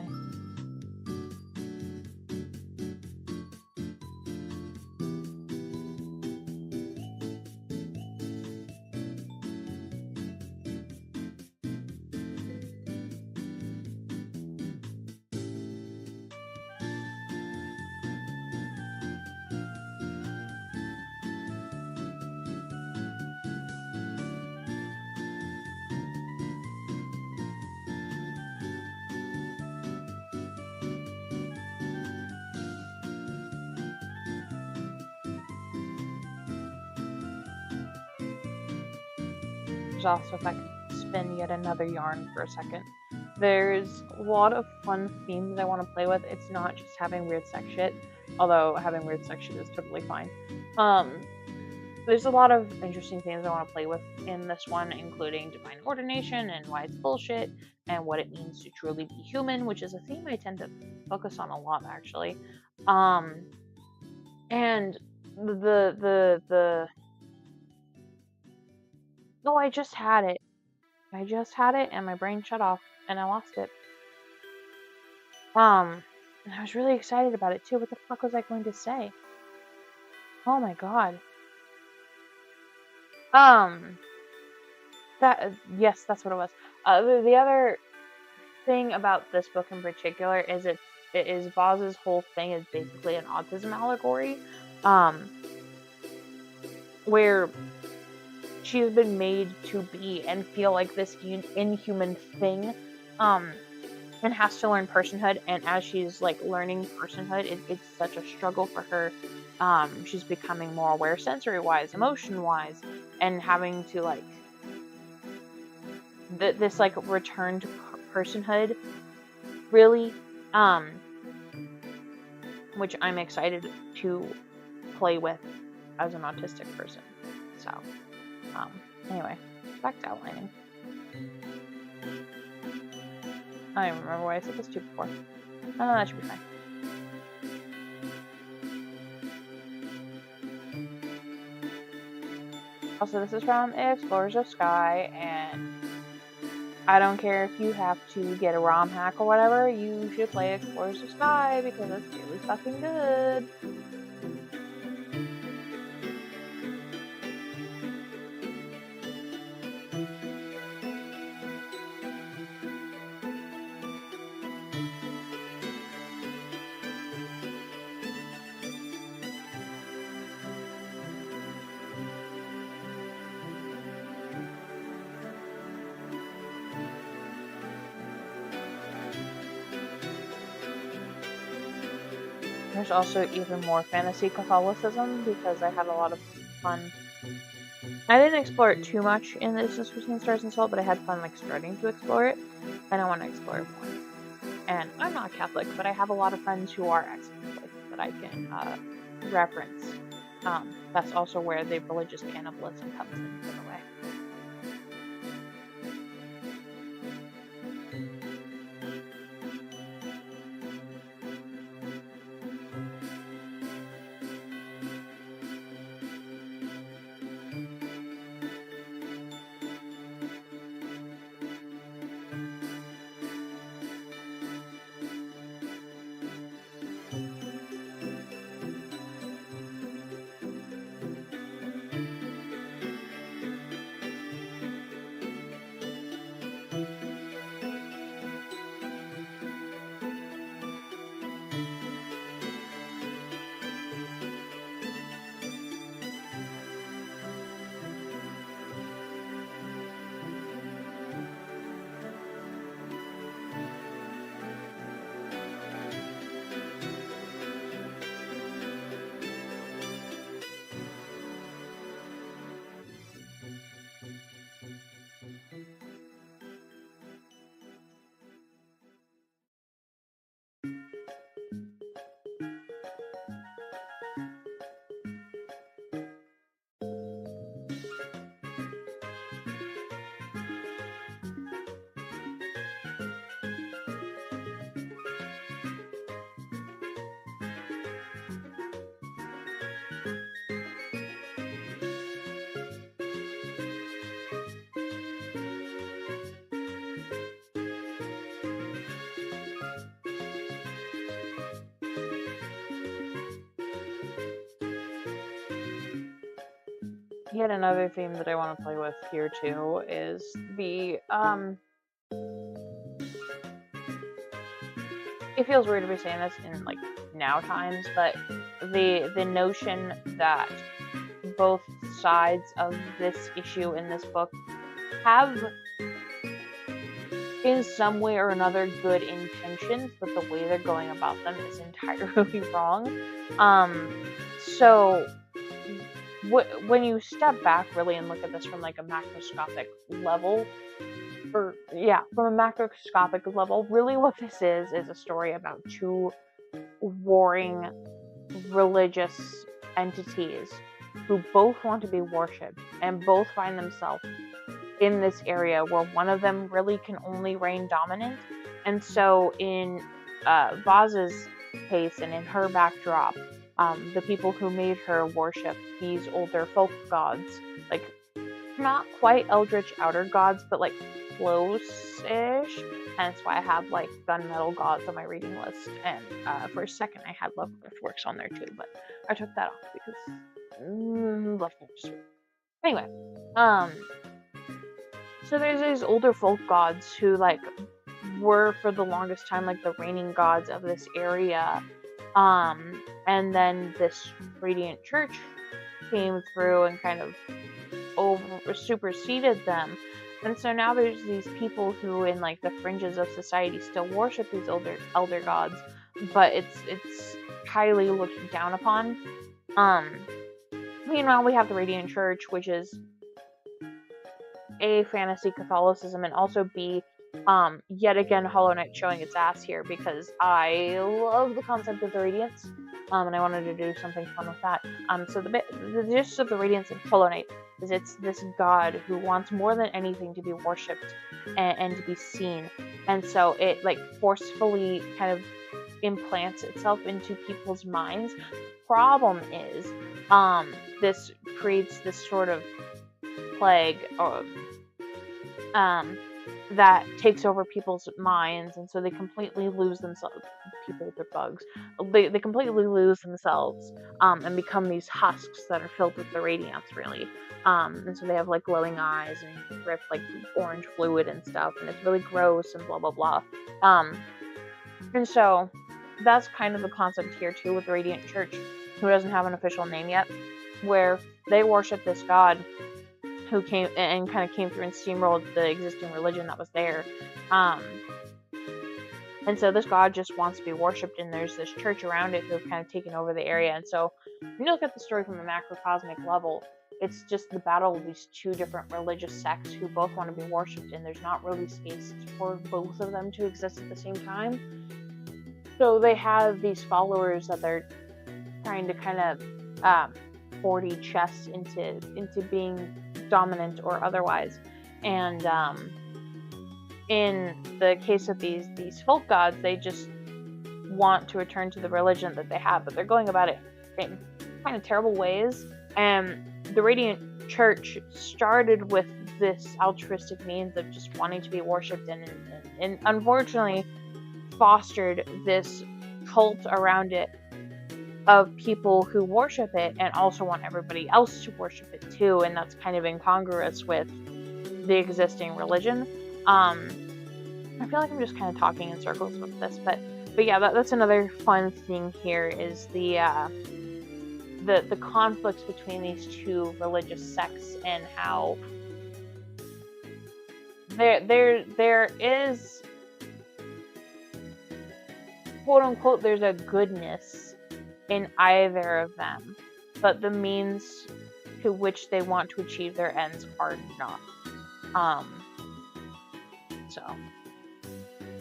Also, if I could spin yet another yarn for a second. There's a lot of fun themes I want to play with. It's not just having weird sex shit, although having weird sex shit is totally fine. There's a lot of interesting things I want to play with in this one, including divine ordination and why it's bullshit, and what it means to truly be human, which is a theme I tend to focus on a lot, actually. And no, I just had it. And my brain shut off, and I lost it. And I was really excited about it too. What the fuck was I going to say? Oh my god. Yes, that's what it was. The other thing about this book in particular is it is Voz's whole thing is basically an autism allegory, where she's been made to be and feel like this inhuman thing, and has to learn personhood. And as she's like learning personhood, it's such a struggle for her. She's becoming more aware sensory wise, emotion wise, and having to like this like return to personhood, really, which I'm excited to play with as an autistic person. So anyway, back to outlining. I don't even remember why I said this to before. That should be fine. Also, this is from Explorers of Sky, and I don't care if you have to get a ROM hack or whatever, you should play Explorers of Sky because it's really fucking good. There's also even more fantasy Catholicism because I had a lot of fun. I didn't explore it too much in This Is Between Stars and Salt, but I had fun like starting to explore it, and I want to explore it more. And I'm not Catholic, but I have a lot of friends who are ex-Catholic that I can reference. That's also where the religious cannibalism comes into the way. yet another theme that I want to play with here too is the it feels weird to be saying this in like now times, but the notion that both sides of this issue in this book have in some way or another good intentions, but the way they're going about them is entirely wrong. So when you step back really and look at this from like a macroscopic level, from a macroscopic level, really what this is a story about two warring religious entities who both want to be worshipped and both find themselves in this area where one of them really can only reign dominant. And so in Vaz's case and in her backdrop, the people who made her worship these older folk gods, like not quite eldritch outer gods, but like close-ish. And that's why I have like gunmetal gods on my reading list. And for a second I had Love Earthworks on there too, but I took that off because Love Earthworks. Anyway, so there's these older folk gods who like were for the longest time like the reigning gods of this area. And then this Radiant Church came through and kind of superseded them. And so now there's these people who in like the fringes of society still worship these elder gods, but it's highly looked down upon. Meanwhile, we have the Radiant Church, which is A, fantasy Catholicism, and also B, yet again Hollow Knight showing its ass here because I love the concept of the Radiance, and I wanted to do something fun with that. So the gist of the Radiance in Hollow Knight is it's this god who wants more than anything to be worshipped and to be seen, and so it like forcefully kind of implants itself into people's minds. Problem is, this creates this sort of plague or that takes over people's minds, and so they completely lose themselves. People with their bugs, they completely lose themselves and become these husks that are filled with the radiance, really. And so they have like glowing eyes and drip like orange fluid and stuff, and it's really gross and blah blah blah. And so that's kind of the concept here too with the Radiant Church, who doesn't have an official name yet, where they worship this god who came and kind of came through and steamrolled the existing religion that was there. And so this god just wants to be worshipped, and there's this church around it who have kind of taken over the area. And so when you look at the story from a macrocosmic level, it's just the battle of these two different religious sects who both want to be worshipped, and there's not really space for both of them to exist at the same time. So they have these followers that they're trying to kind of 40 chess into being dominant or otherwise. And in the case of these folk gods, they just want to return to the religion that they have, but they're going about it in kind of terrible ways. And the Radiant Church started with this altruistic means of just wanting to be worshipped, and unfortunately fostered this cult around it of people who worship it and also want everybody else to worship it too, and that's kind of incongruous with the existing religion. I feel like I'm just kind of talking in circles with this, but yeah, that's another fun thing here is the conflicts between these two religious sects, and how there is, quote unquote, there's a goodness in either of them, but the means to which they want to achieve their ends are not. So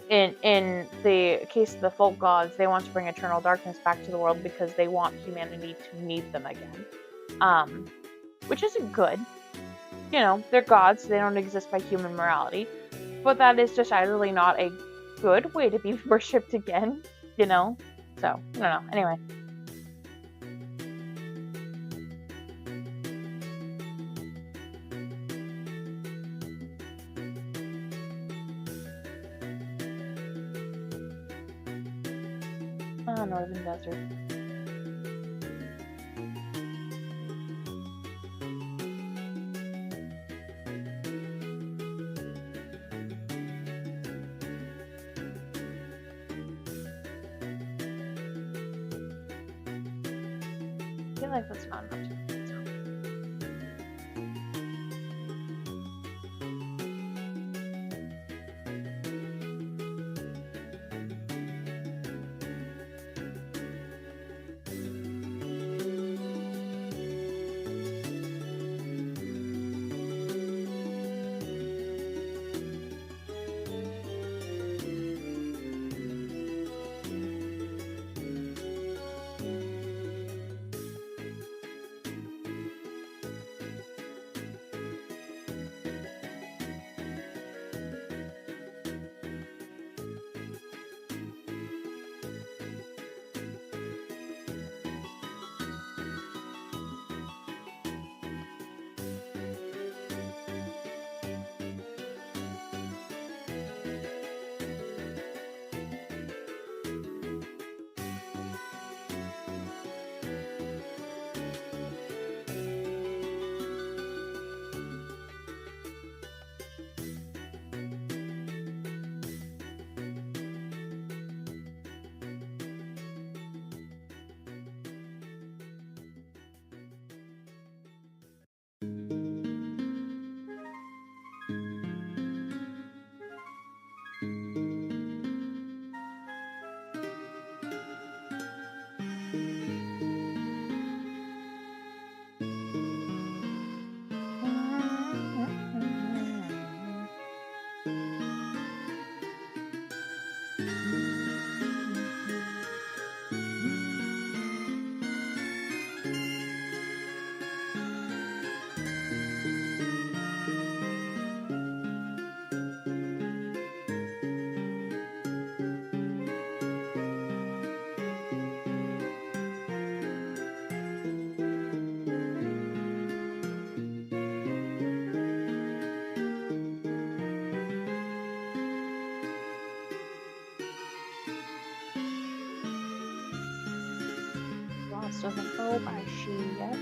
in the case of the folk gods, they want to bring eternal darkness back to the world because they want humanity to need them again. Which isn't good. You know, they're gods, they don't exist by human morality. But that is decidedly not a good way to be worshipped again, you know? So, I don't know. Anyway. Northern Desert. like that's not enough. Lost doesn't go by she yet.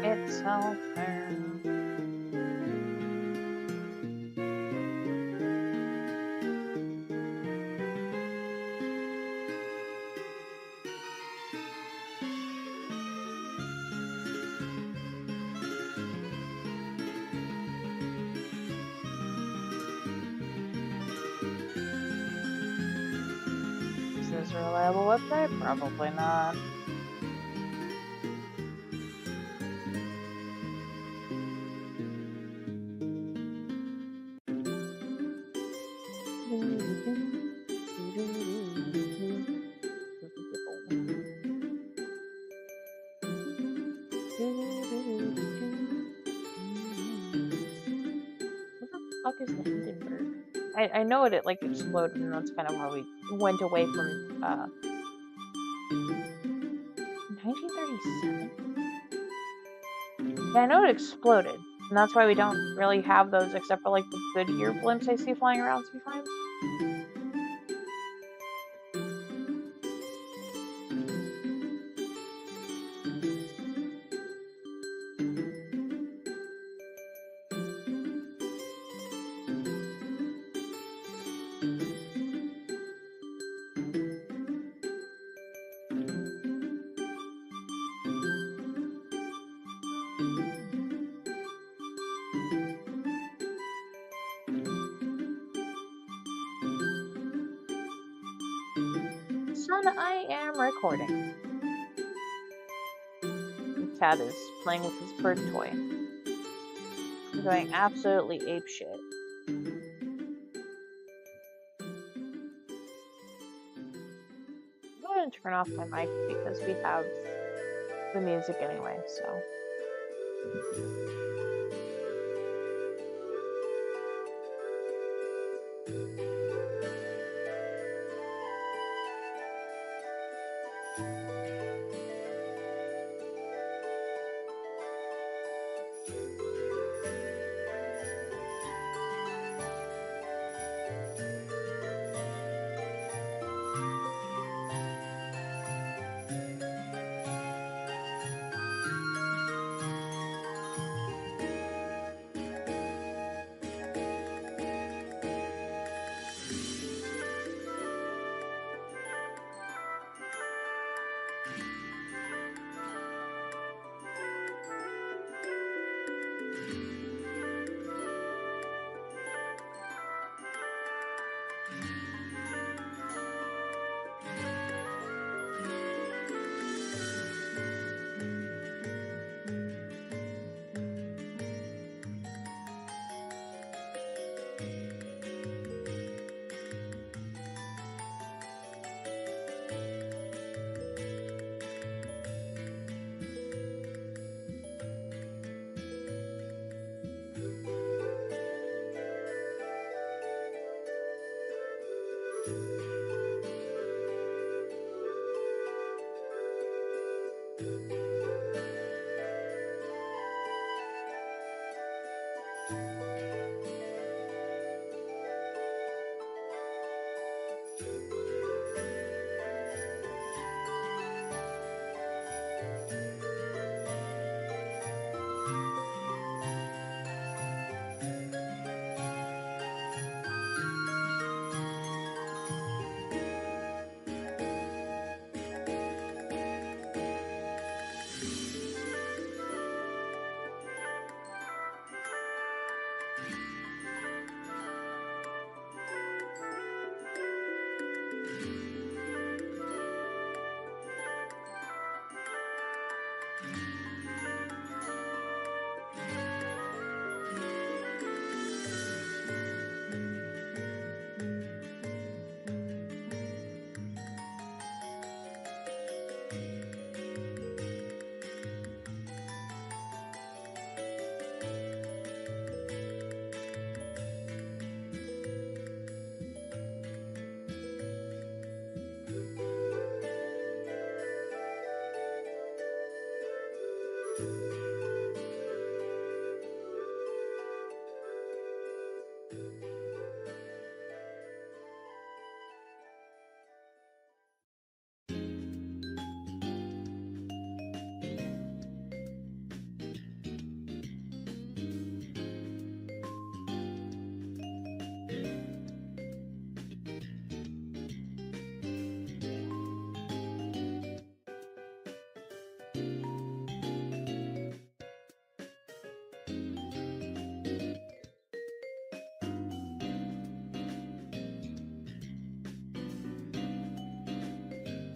Itself there. Is this a reliable website? Probably not. fuck is the Hindenburg? I know it like exploded, and that's kind of why we went away from 1937. Yeah, I know it exploded, and that's why we don't really have those except for like the Goodyear blimps I see flying around sometimes. Son, I am recording. The cat is playing with his bird toy. I'm going absolutely apeshit. I'm going to turn off my mic because we have the music anyway, so.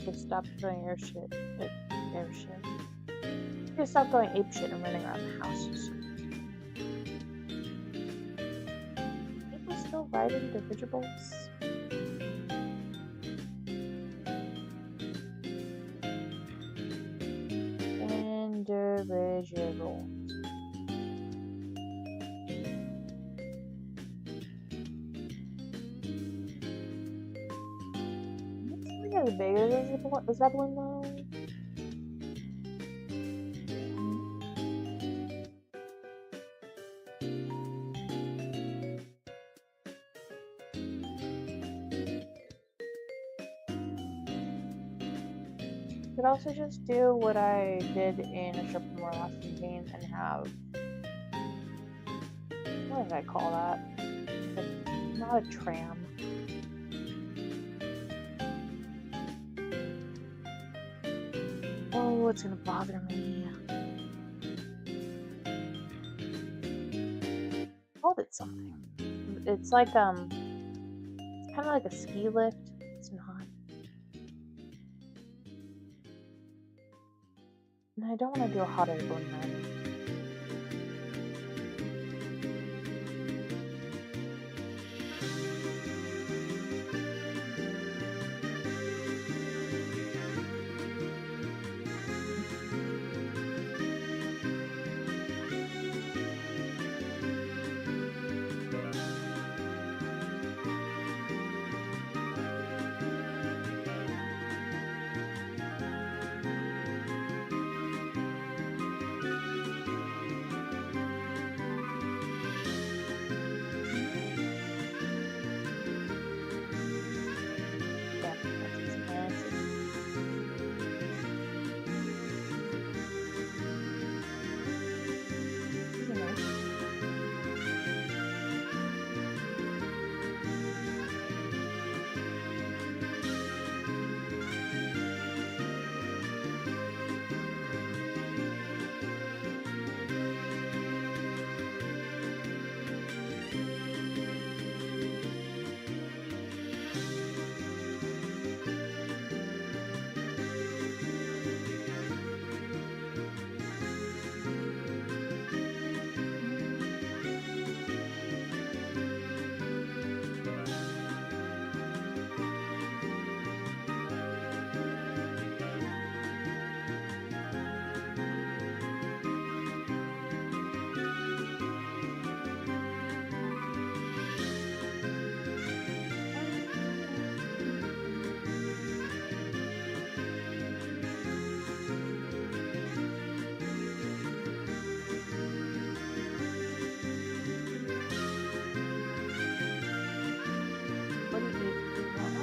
Just stop doing air shit. Air shit. Just stop going ape shit and running around the house. People still riding dirigibles? And dirigibles. as big as a Zeppelin though. Could also just do what I did in a Ship More last campaign and have, what did I call that? Not a tram. Oh, it's gonna bother me. I called it something. It's like it's kind of like a ski lift. It's not. And I don't want to do a hot air balloon then.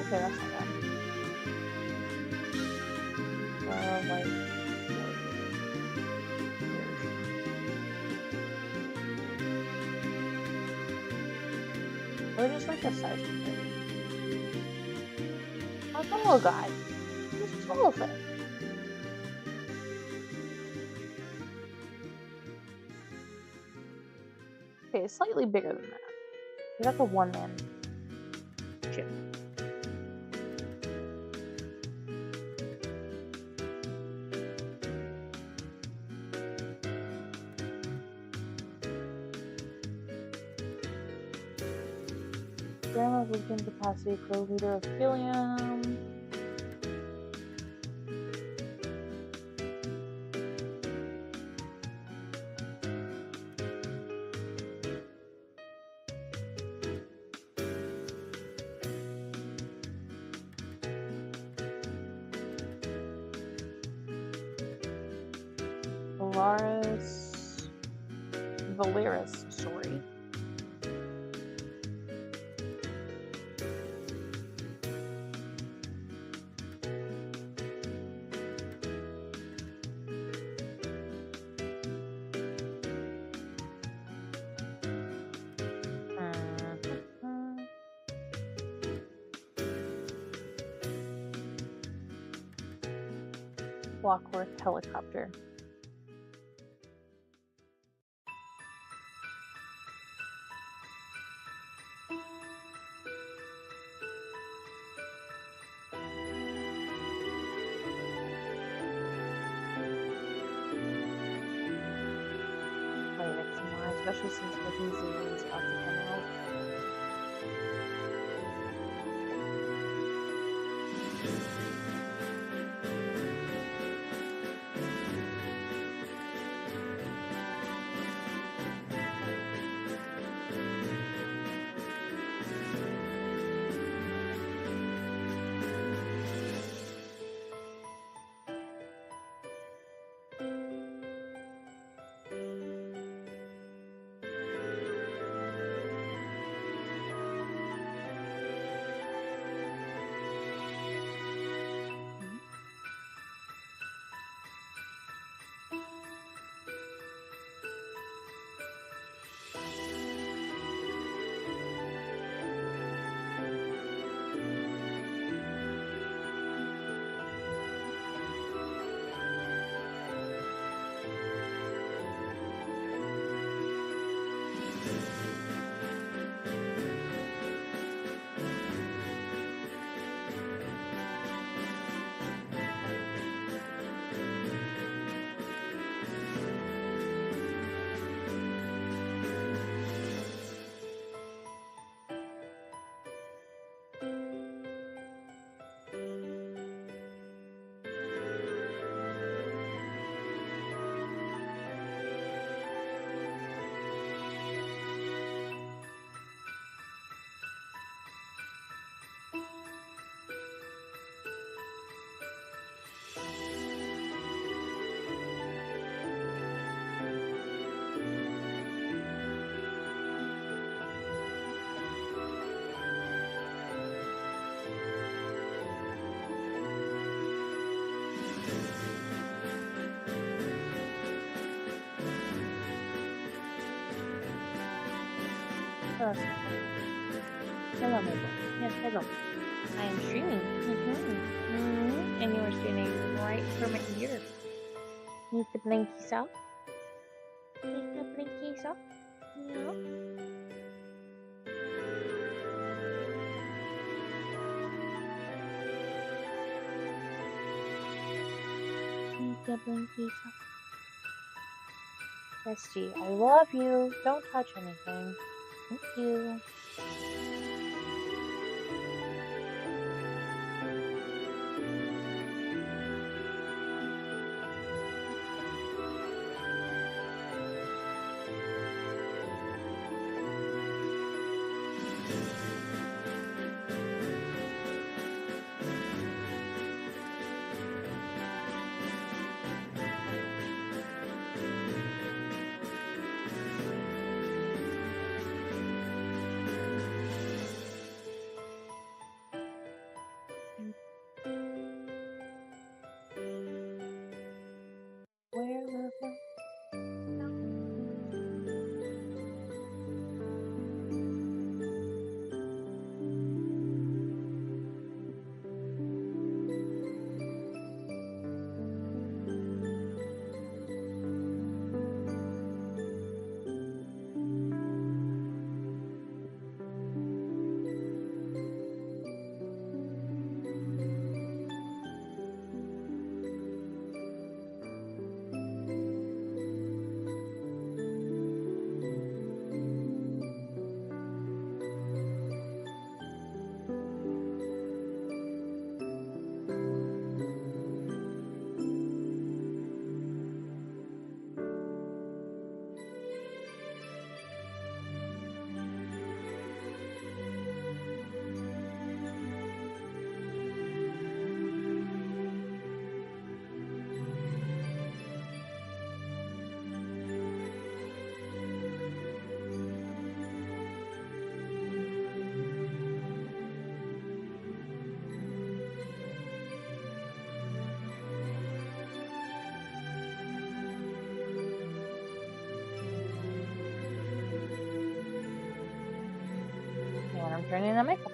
Okay, that's not bad. Like, or just like a size of it. A little guy. Just a little thing. Okay, it's slightly bigger than that. That's a one-man ship. Gram of leaking capacity per liter of helium. Valeris, sorry. Blockworth helicopter. Especially since the New Zealand's about to come out. Hello. Hello, my boy. Yes, hello. I am streaming. And you are streaming right from here. Need the blinkies off? Need the blinkies off? No. Need the blinkies off. Bestie, I love you. Don't touch anything. Thank you. And I'm turning on my phone.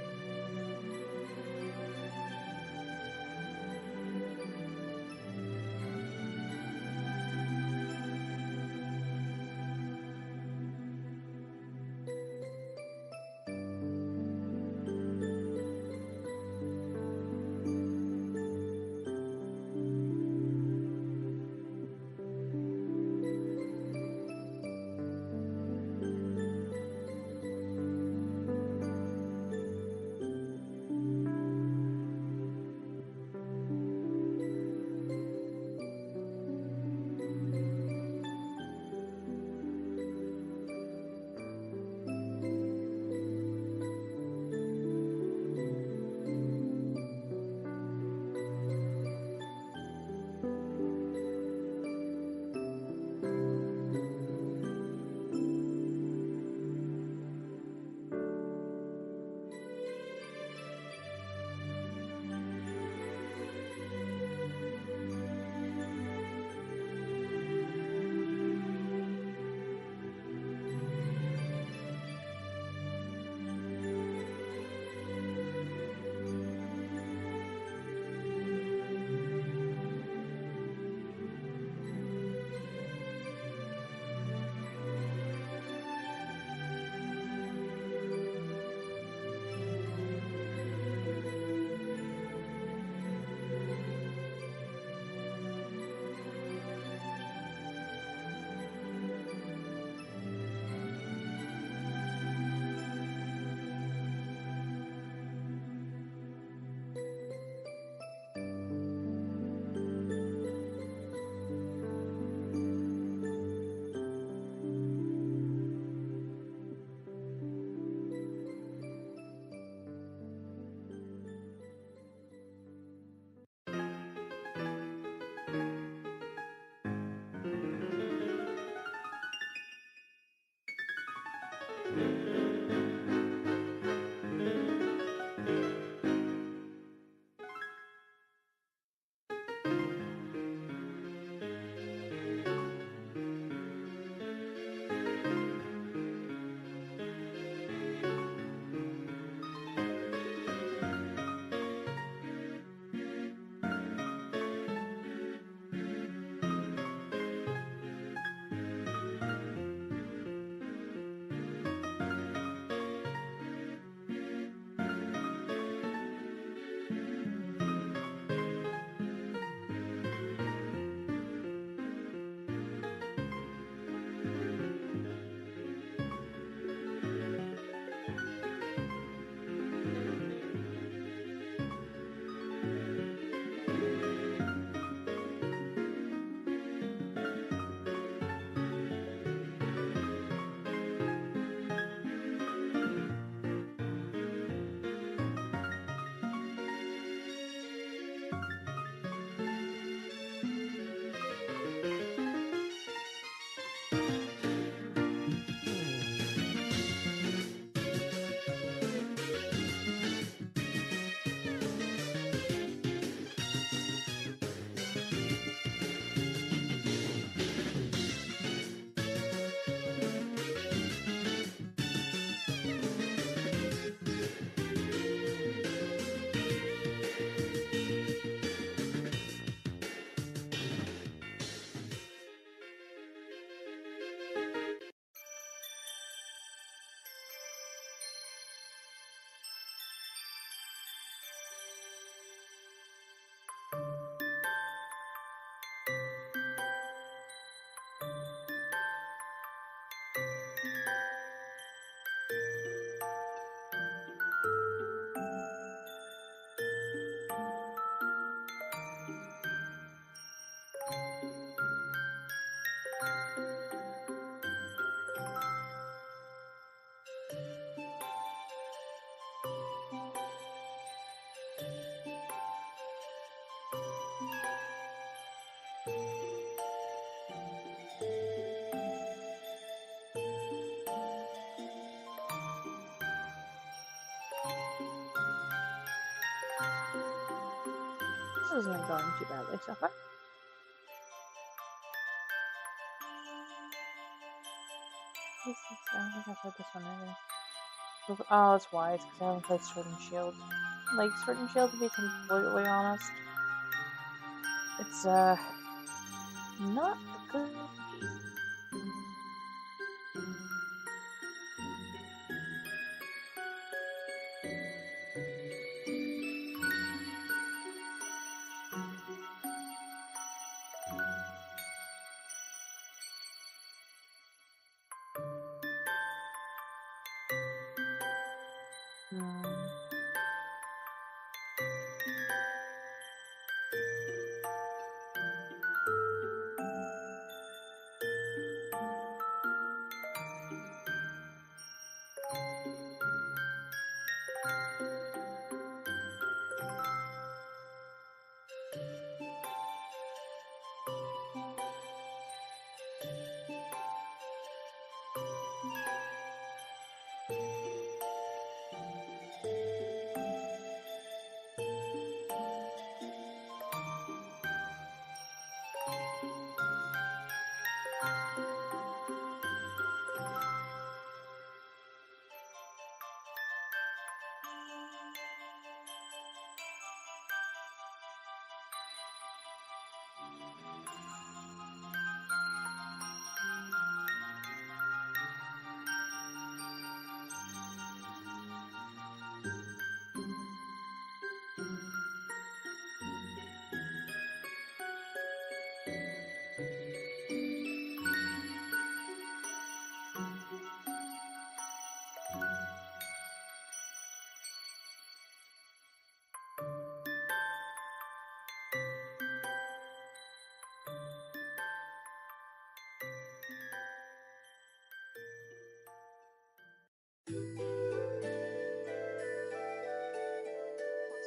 isn't going too badly so far. I don't think I've played this one either. Oh, that's why. It's because I haven't played Sword and Shield. Like, Sword and Shield, to be completely honest, it's, not a good game.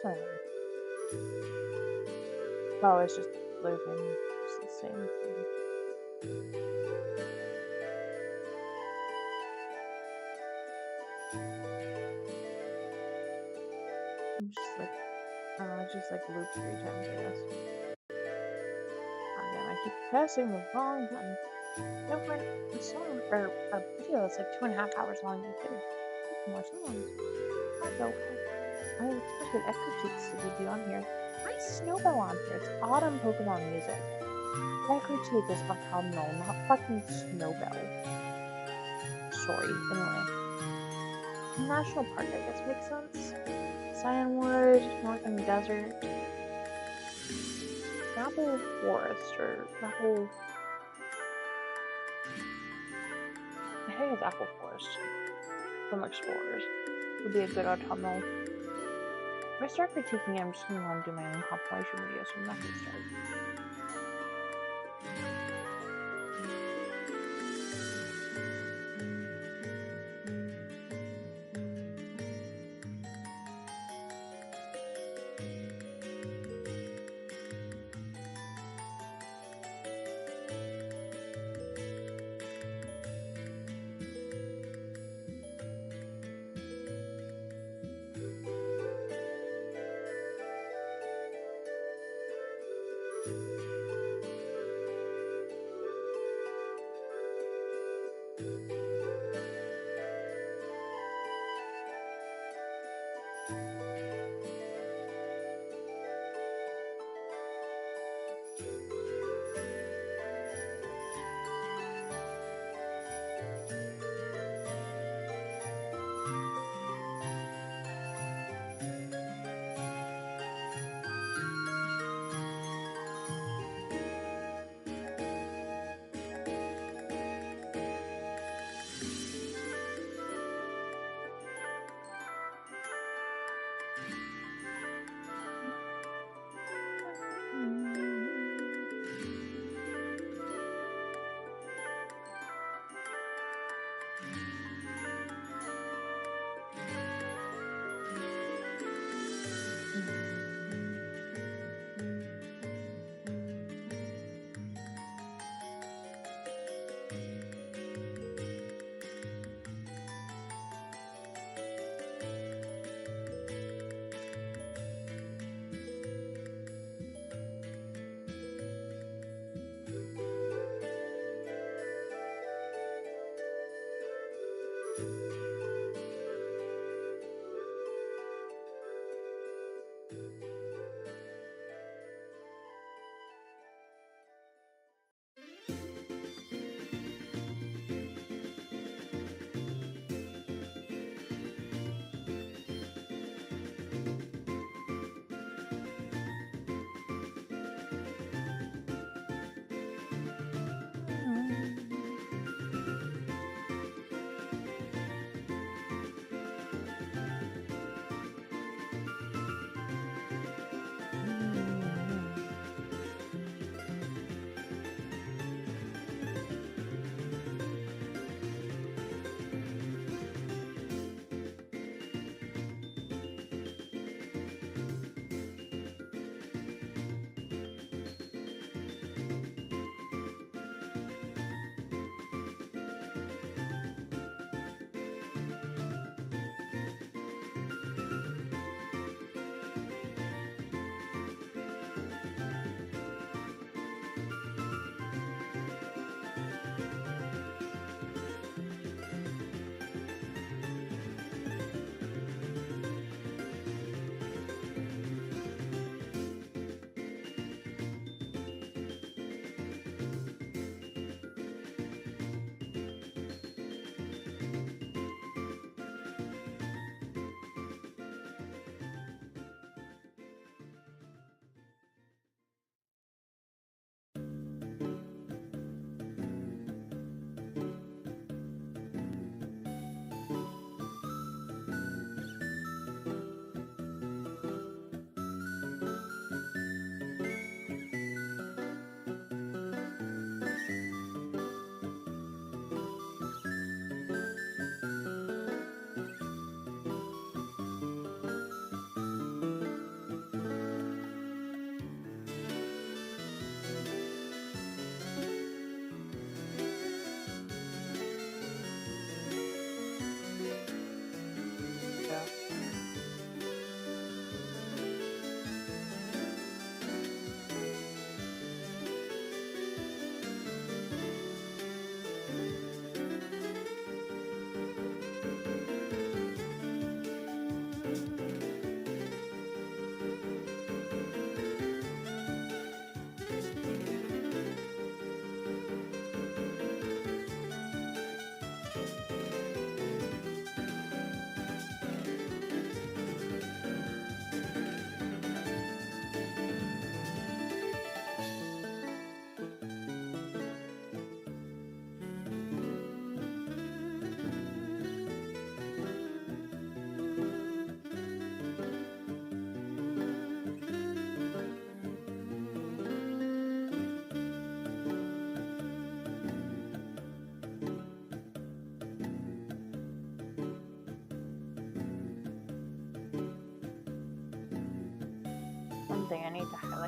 Sorry. Oh, it's just looping. It's the same thing. I'm just like, I just like loop 3 times, I guess. Oh, damn, I keep pressing the wrong button. No, for a song or a video that's like 2.5 hours long, you could have more songs. That's okay. I expected Echo Cheeks to be on here. Why is Snowbell on here? It's autumn Pokemon music. Echo Cheek is autumnal, not fucking Snowbell. Sorry, anyway. National Park, I guess, makes sense. Cyanwood, Northern Desert. Apple Forest, or Apple... I think it's Apple Forest from Explorers. Would be a good autumnal. If I start critiquing, I'm just gonna want to do my own compilation videos, so I'm not gonna start.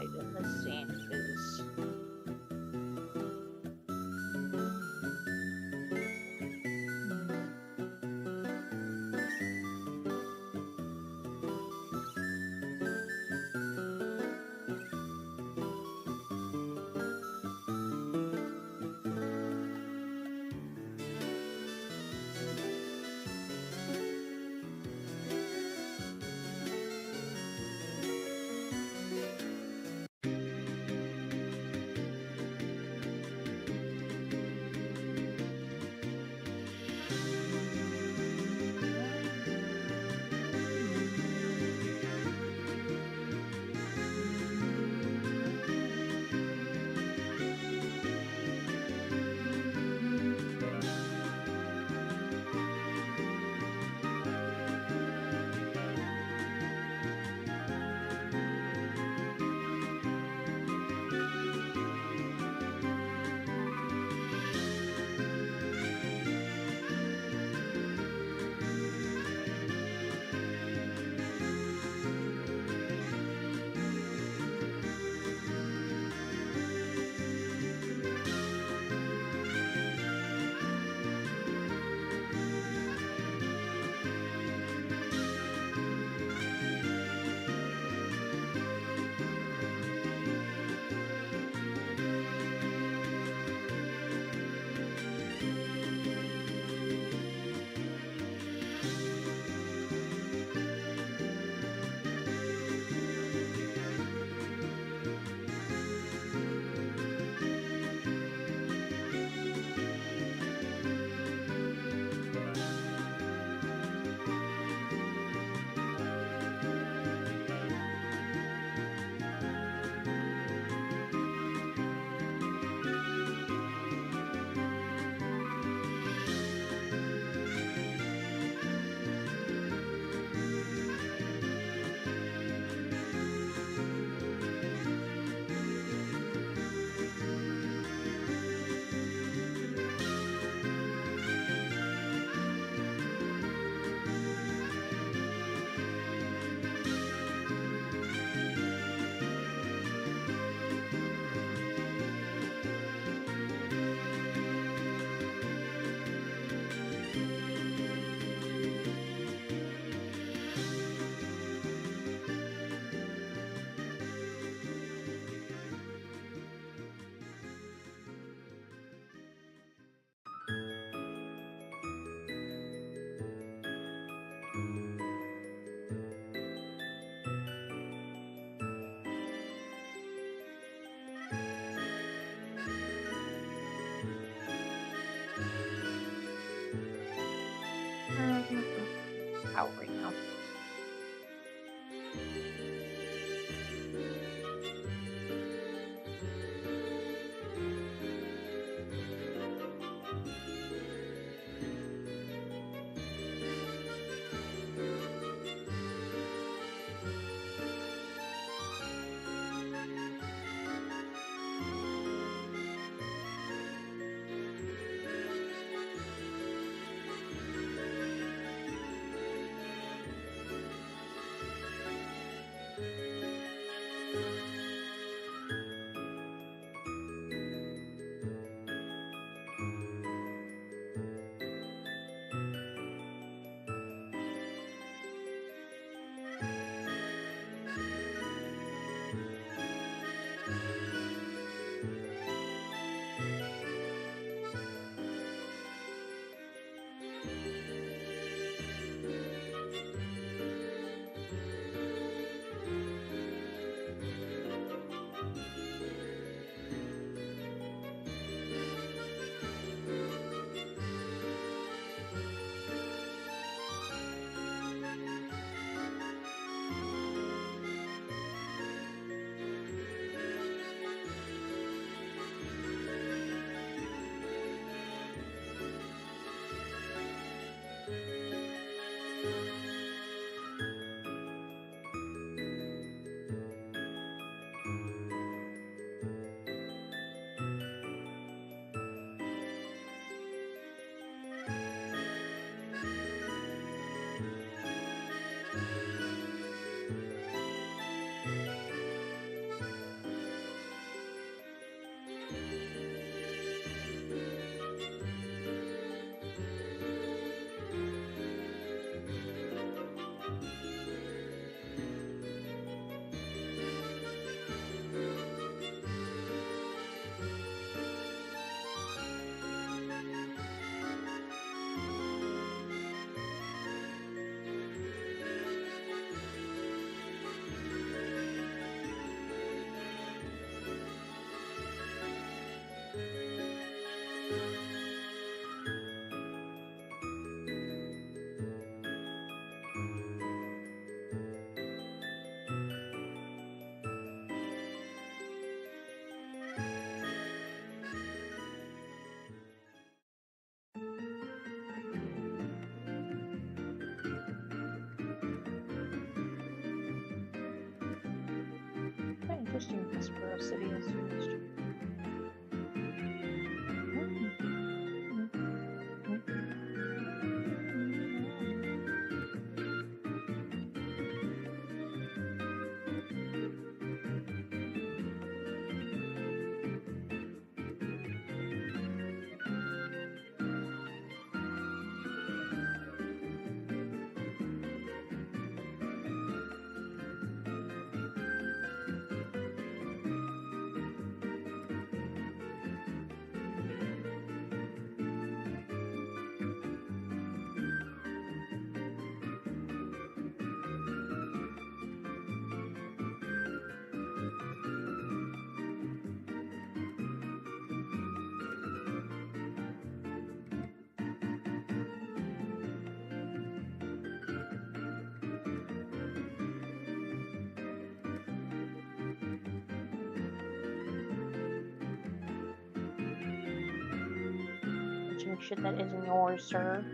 highlight in this scene is interesting Hesperocity is used. Shit that isn't yours, sir.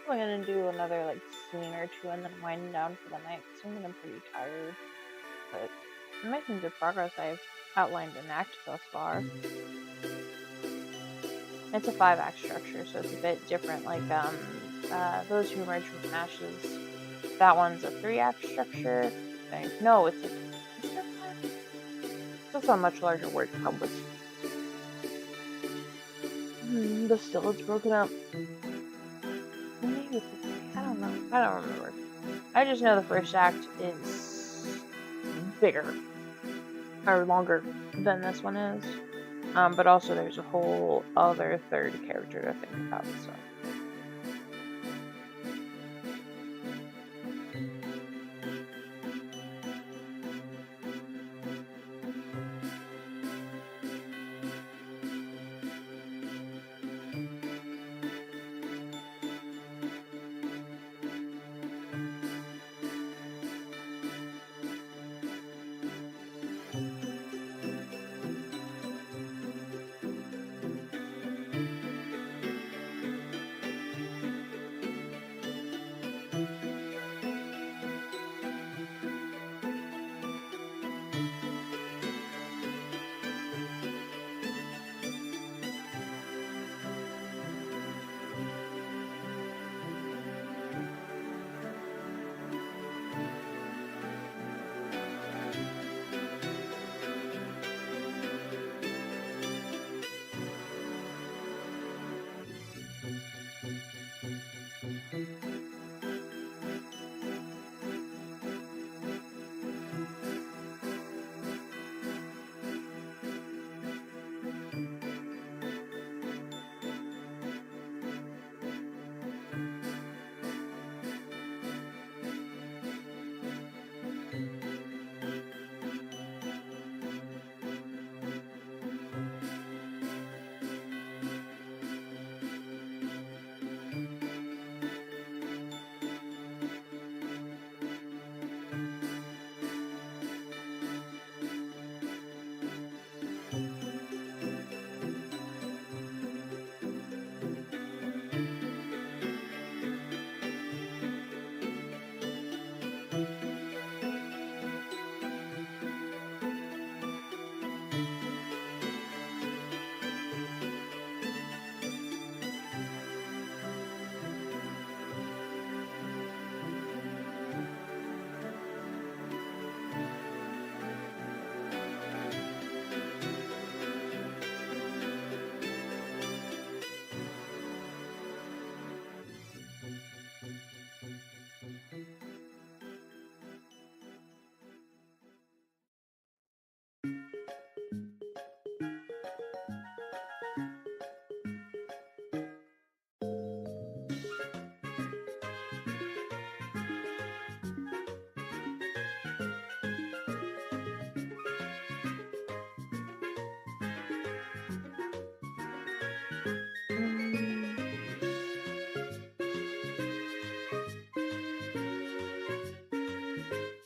I'm gonna do another like scene or two and then wind down for the night because I'm getting pretty tired. But I'm making good progress. I've outlined an act thus far. It's a 5-act structure, so it's a bit different. Like those who emerge from ashes. That one's a 3-act structure. No, it's a. It's a much larger word compass. But still, it's broken up. Maybe it's I don't know. I don't remember. I just know the first act is bigger or longer than this one is. But also there's a whole other third character to think about, so.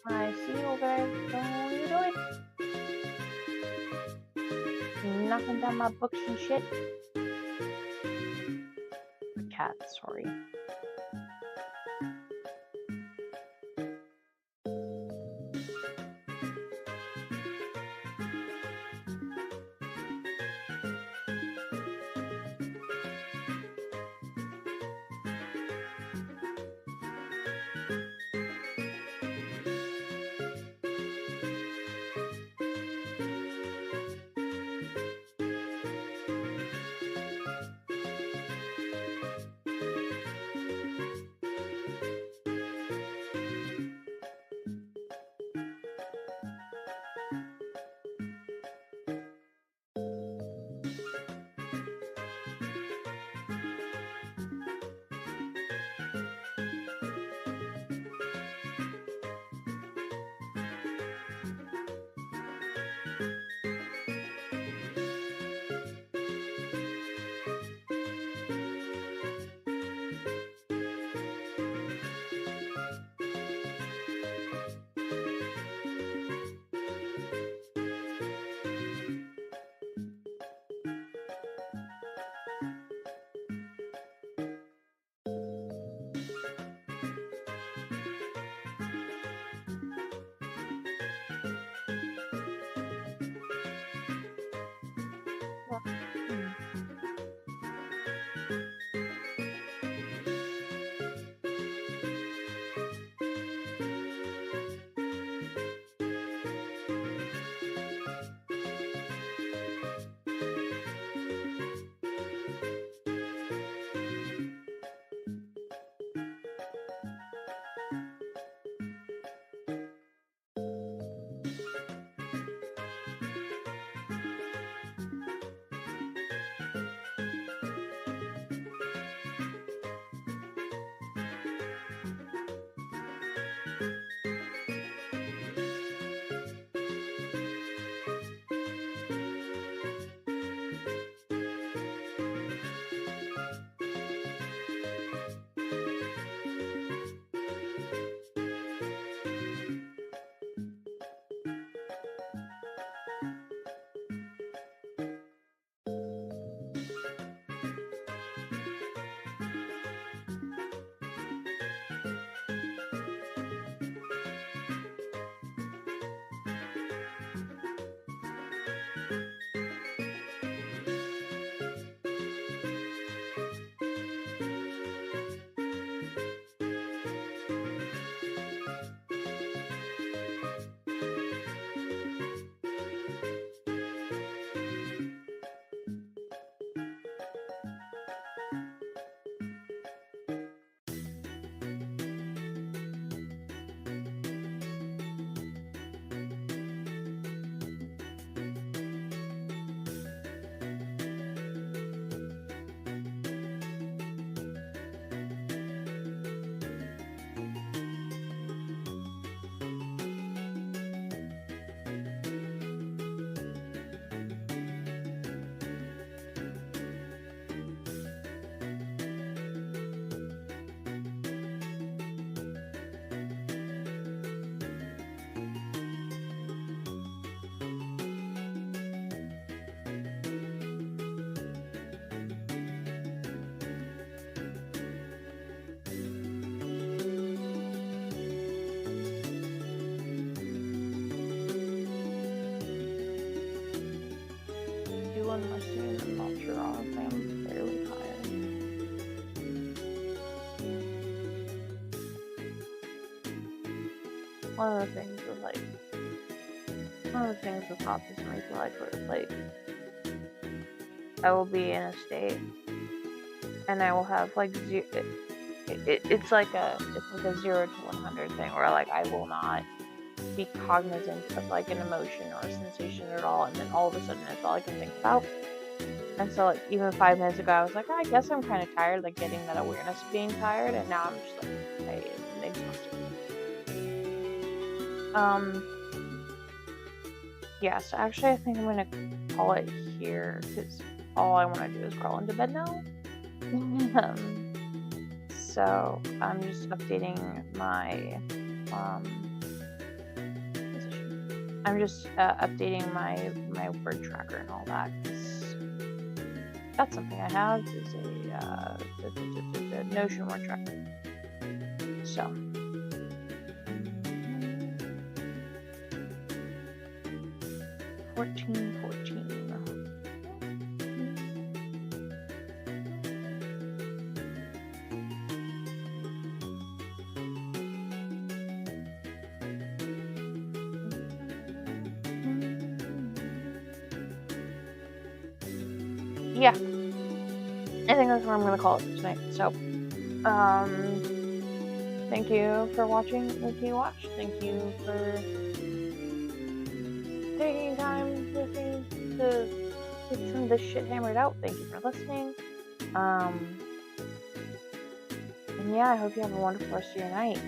I see you over there. What are you doing? Knocking down my books and shit. Cat, sorry. true, honestly, I'm fairly tired. One of the things with autism, I feel like, I will be in a state, and I will have like it's like a 0 to 100 thing, where like I will not be cognizant of like an emotion or a sensation at all, and then all of a sudden it's all I can think about. And so like even 5 minutes ago I was like, oh, I guess I'm kind of tired, like getting that awareness of being tired, and now I'm just like, I'm exhausted. Yeah, so actually I think I'm gonna call it here, because all I want to do is crawl into bed now. So I'm just updating my I'm just updating my word tracker and all that, because that's something I have, is a Notion word tracker. So 14. Yeah, I think that's what I'm gonna call it for tonight. So, thank you for watching with me watch. Thank you for taking time with me to get some of this shit hammered out. Thank you for listening. And yeah, I hope you have a wonderful rest of your night.